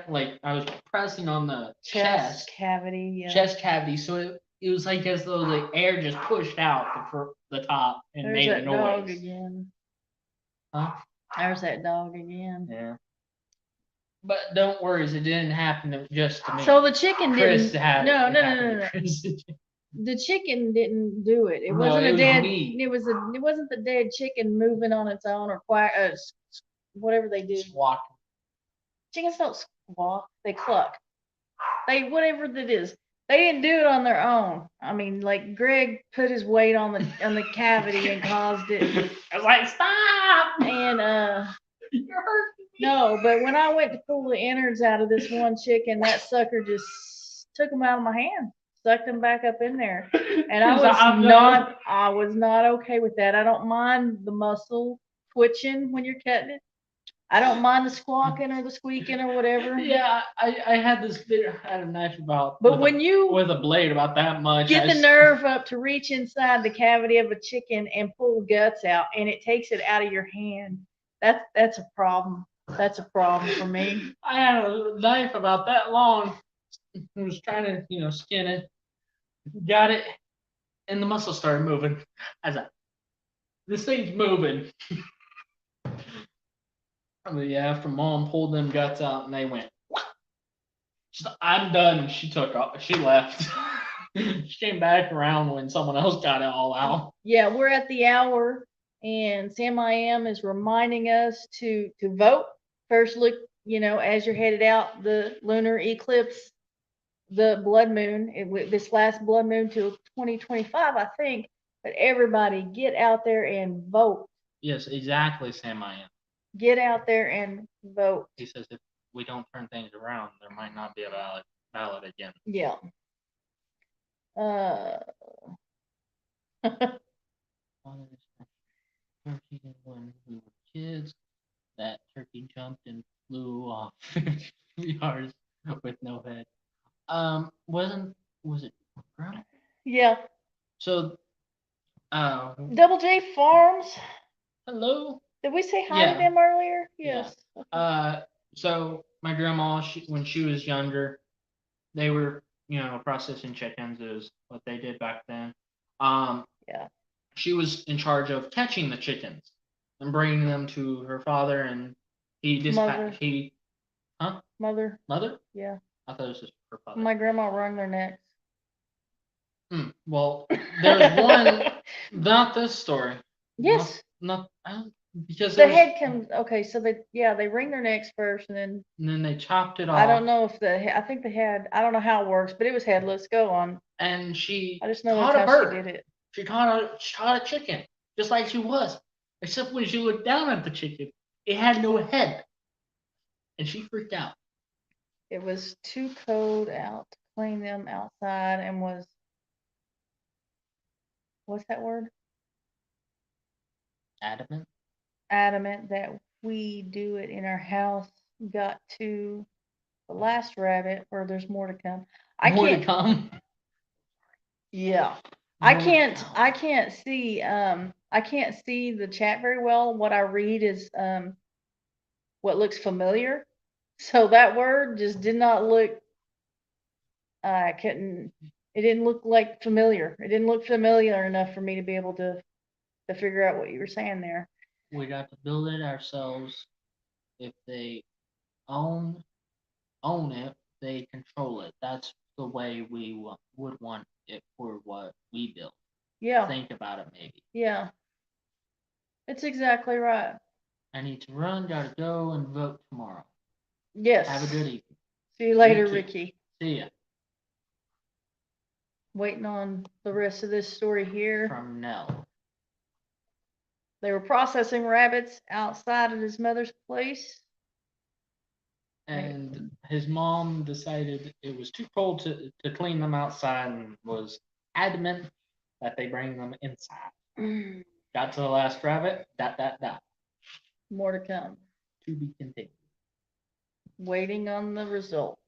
like I was pressing on the chest cavity. Yeah. Chest cavity, so it was like as though the air just pushed out the top and made a noise. Dog again. Huh? There's that dog again. Yeah. But don't worry, it didn't happen just to me. So the chicken Chris didn't. No. The chicken didn't do it. It wasn't a dead. It wasn't the dead chicken moving on its own or quack. Whatever they do. Squawk. Chickens don't squawk. They cluck. Whatever that is. They didn't do it on their own. I mean, like Greg put his weight on the cavity and caused it. I was like, stop! And you're hurting me. No, but when I went to pull the innards out of this one chicken, that sucker just took them out of my hand, sucked them back up in there, and I was not okay with that. I don't mind the muscle twitching when you're cutting it. I don't mind the squawking or the squeaking or whatever. Yeah, I had this video. I had a knife about. But when you with a blade about that much, get the nerve up to reach inside the cavity of a chicken and pull guts out, and it takes it out of your hand, that's a problem. That's a problem for me. I had a knife about that long was trying to, skin it. Got it, and the muscle started moving. I was like, this thing's moving. Yeah, after mom pulled them guts out and they went, she's like, I'm done. She took off. She left. She came back around when someone else got it all out. Yeah, we're at the hour, and Sam I am is reminding us to vote. First, look, as you're headed out, the lunar eclipse, the blood moon, this last blood moon till 2025, I think. But everybody, get out there and vote. Yes, exactly, Sam I am. Get out there and vote. He says if we don't turn things around, there might not be a ballot again. Yeah. Turkey when we were kids. That turkey jumped and flew off 50 yards with no head. Was it Grandma? Yeah. So, Double J Farms. hello. Did we say hi Yeah. to them earlier? Yeah. Yes. So my grandma, when she was younger, they were, processing chickens is what they did back then. Yeah. She was in charge of catching the chickens and bringing them to her father, and he dispatched. Mother. Mother? Yeah. I thought it was just her father. My grandma wrung their necks. Well, there's one, not this story. Yes. Not because The head comes. Okay, so they wring their necks first, and then they chopped it off. I don't know if I think the head. I don't know how it works, but it was headless. Go on. And she I just know caught that's a how bird. she did it. She caught a chicken, just like she was. Except when she looked down at the chicken, it had no head. And she freaked out. It was too cold out to clean them outside, and what's that word? Adamant that we do it in our house. Got to the last rabbit, or there's more to come. More to come. Yeah. I can't see the chat very well. What I read is what looks familiar. So that word just did not look it didn't look like familiar. It didn't look familiar enough for me to be able to figure out what you were saying there. We got to build it ourselves. If they own it, they control it. That's the way we would want it for what we build. Yeah. Think about it, maybe. Yeah. It's exactly right. I need to run. Gotta go and vote tomorrow. Yes. Have a good evening. See you later, Ricky. See ya. Waiting on the rest of this story here. From Nell. They were processing rabbits outside of his mother's place. And his mom decided it was too cold to clean them outside and was adamant that they bring them inside. Got to the last rabbit. ... More to come. To be continued. Waiting on the results.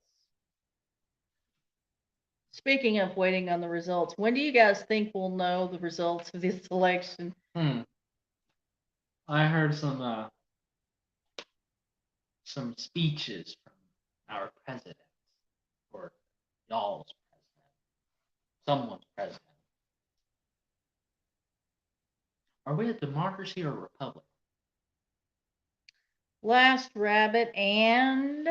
Speaking of waiting on the results, when do you guys think we'll know the results of this election? I heard some speeches from our president, or y'all's president, someone's president. Are we a democracy or a republic? Last rabbit and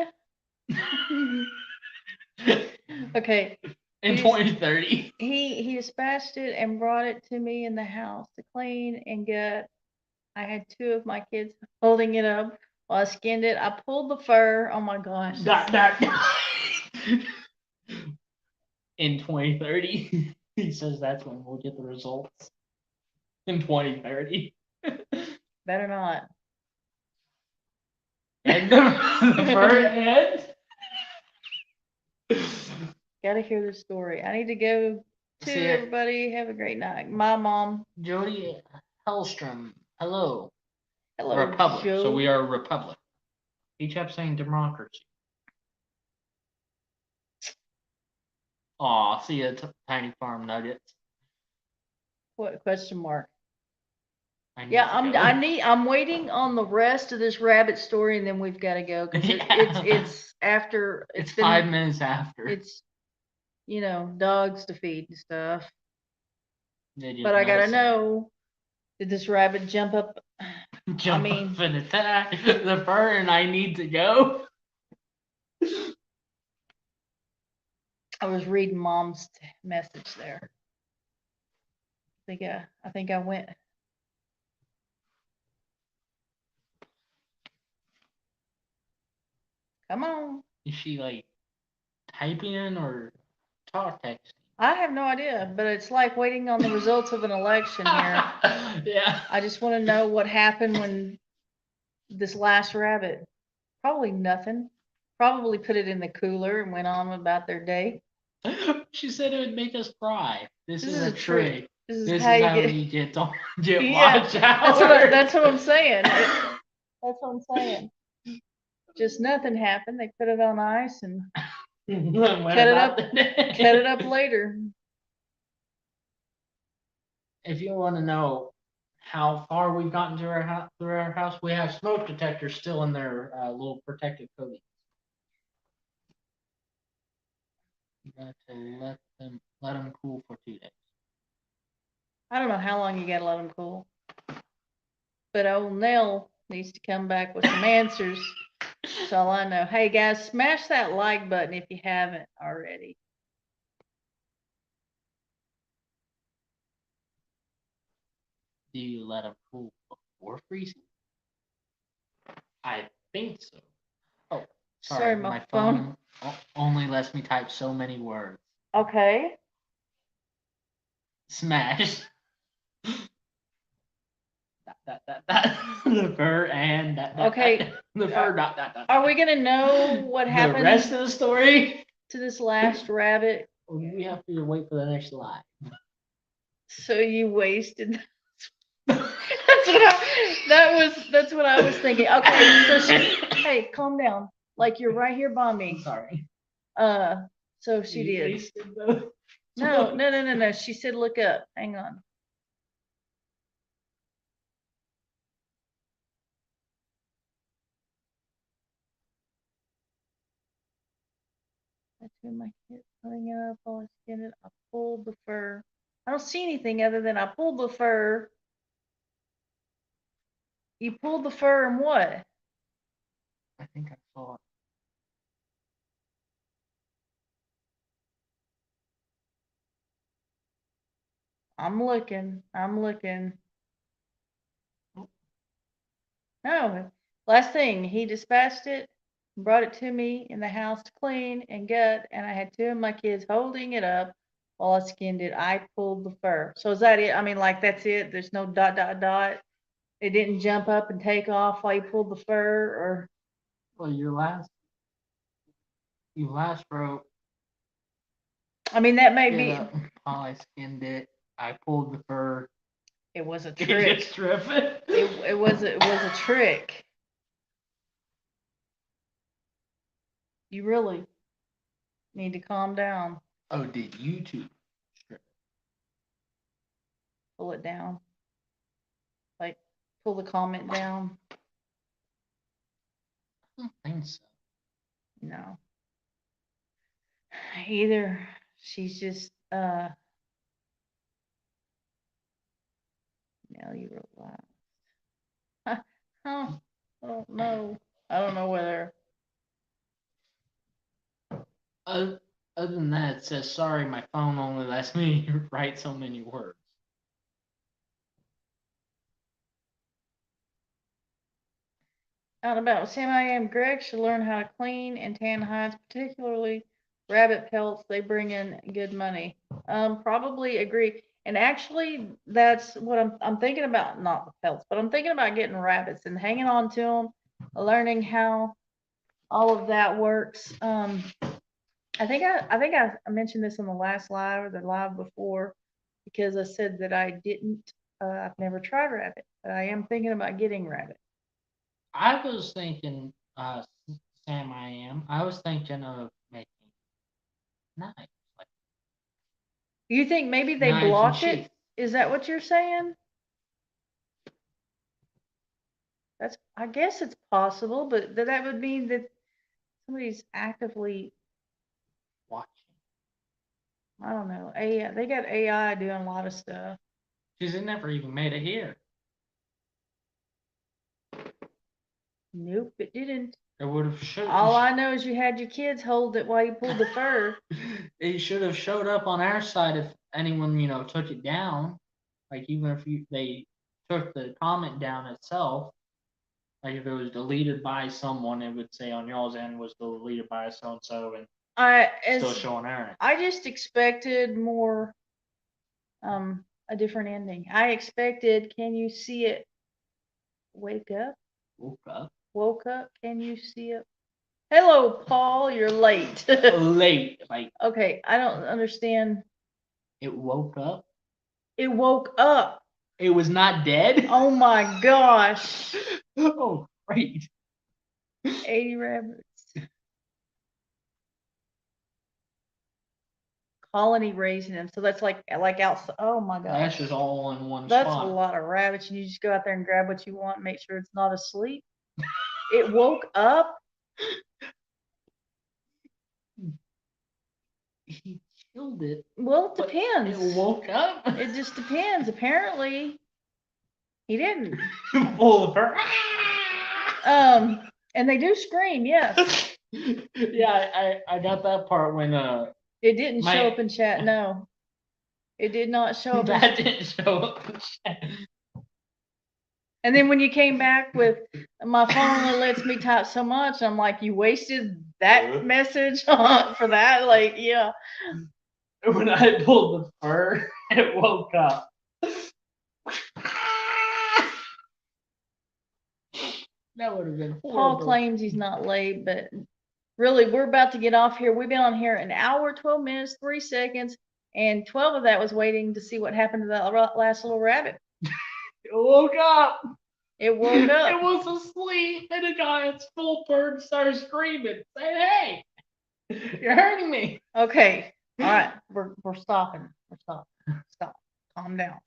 okay. In 2030. He dispatched it and brought it to me in the house to clean and get. I had two of my kids holding it up while I skinned it. I pulled the fur. Oh my gosh. In 2030. He says that's when we'll get the results. In 2030. Better not. And the fur head? Gotta hear the story. I need to go to everybody. Have a great night. My mom. Jody Hellstrom. Hello. Hello, Republic. Joe. So we are a republic. He kept saying democracy. Aw, see ya, Tiny Farm Nuggets. What question mark? Yeah, to go. I'm waiting on the rest of this rabbit story, and then we've got to go because it's after It's been 5 minutes after. it's dogs to feed and stuff. Did you But I gotta notice it? know, did this rabbit jump up? Jump up and attack the fur, and I need to go. I was reading Mom's message there. I think I went. Come on. Is she like typing or talk texting? I have no idea, but it's like waiting on the results of an election here. Yeah. I just want to know what happened when this last rabbit. Probably nothing. Probably put it in the cooler and went on about their day. She said it would make us cry. This is a trick. trick. This is This how is you how get. we get Yeah, watch out. that's what I'm saying. That's what I'm saying. Just nothing happened. They put it on ice and cut it up. Cut it up later. If you want to know how far we've gotten to through our house, we have smoke detectors still in their little protective coating. You got to let them cool for 2 days. I don't know how long you gotta let them cool, but old Nell needs to come back with some answers. That's all I know. Hey guys, smash that like button if you haven't already. Do you let them cool before freezing? I think so. Oh, sorry, My my phone. phone only lets me type so many words. Okay. Smash. The fur and Okay. the fur dot. Are we gonna know what happened? The rest of the story to this last rabbit? We have to wait for the next slide. So you wasted. That's what I was thinking. Okay, so hey, calm down. Like you're right here by me. I'm sorry. So she did. No. She said, look up. Hang on. I turned my kid pulling it up while I skinned it. I pulled the fur. I don't see anything other than I pulled the fur. You pulled the fur and what? I think I saw it. I'm looking. No. Last thing, he dispatched it, brought it to me in the house to clean and gut, and I had two of my kids holding it up while I skinned it. I pulled the fur. So is that it? I mean, like that's it? There's no dot dot dot. It didn't jump up and take off while you pulled the fur, or Well, you last wrote. I mean that may Get be. up while I skinned it. I pulled the fur. It was a trick. Strip it. It was a trick. You really need to calm down. Oh, did YouTube strip it? Pull it down. Like pull the comment down. I don't think so. No. Either she's just now you realize. Huh, I don't know. I don't know whether Other than that, it says sorry, my phone only lets me write so many words. out about Sam I am Greg should learn how to clean and tan hides, particularly rabbit pelts. They bring in good money. Probably agree. And actually, that's what I'm thinking about. Not the pelts, but I'm thinking about getting rabbits and hanging on to them, learning how all of that works. I think I mentioned this on the last live or the live before because I said that I didn't. I've never tried rabbit, but I am thinking about getting rabbit. I was thinking, Sam, I was thinking of making knives. Like You think maybe they knives and blocked it? sheath. Is that what you're saying? I guess it's possible, but that would mean that somebody's actively, Watching. I don't know. AI, they got AI doing a lot of stuff. She's never even made it here. Nope, it didn't. It would have should. All I know is you had your kids hold it while you pulled the fur. It should have showed up on our side if anyone took it down. Like even if they took the comment down itself. Like if it was deleted by someone, it would say on y'all's end was deleted by so and so, and still showing our end. I just expected more, a different ending. I expected, can you see it? Wake up. Woke up. Woke up. Can you see it? Hello, Paul. You're late. Late. Like. Okay, I don't understand. It woke up. It woke up. It was not dead. Oh my gosh. Oh, great. 80 rabbits. Colony raising them. So that's like outside. Oh my gosh. That's just all in one That's spot. a lot of rabbits. And you just go out there and grab what you want, make sure it's not asleep. It woke up. He killed it. Well, it depends. It woke up. It just depends. Apparently, he didn't. Full of her. And they do scream, yes. Yeah, I got that part when It didn't show up in chat. No, it did not show up. That didn't show up in chat. And then when you came back with my phone only lets me type so much, I'm like, you wasted that message for that? Like, yeah. When I pulled the fur, it woke up. That would have been horrible. Paul claims he's not late, but really, we're about to get off here. We've been on here an hour, 12 minutes, 3 seconds, and 12 of that was waiting to see what happened to that last little rabbit. It woke up. It woke up. It was asleep, and a guy its full bird started screaming, saying, "Hey, you're hurting me." Okay, all right, we're stopping. We're stopping. Stop. Calm down.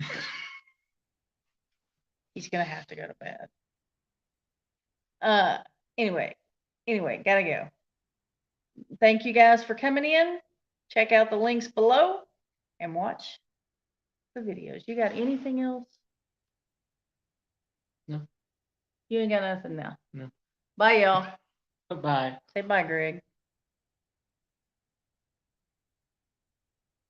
He's gonna have to go to bed. Anyway, gotta go. Thank you guys for coming in. Check out the links below and watch the videos. You got anything else? No. You ain't got nothing now. No. Bye, y'all. Bye. Say bye, Greg.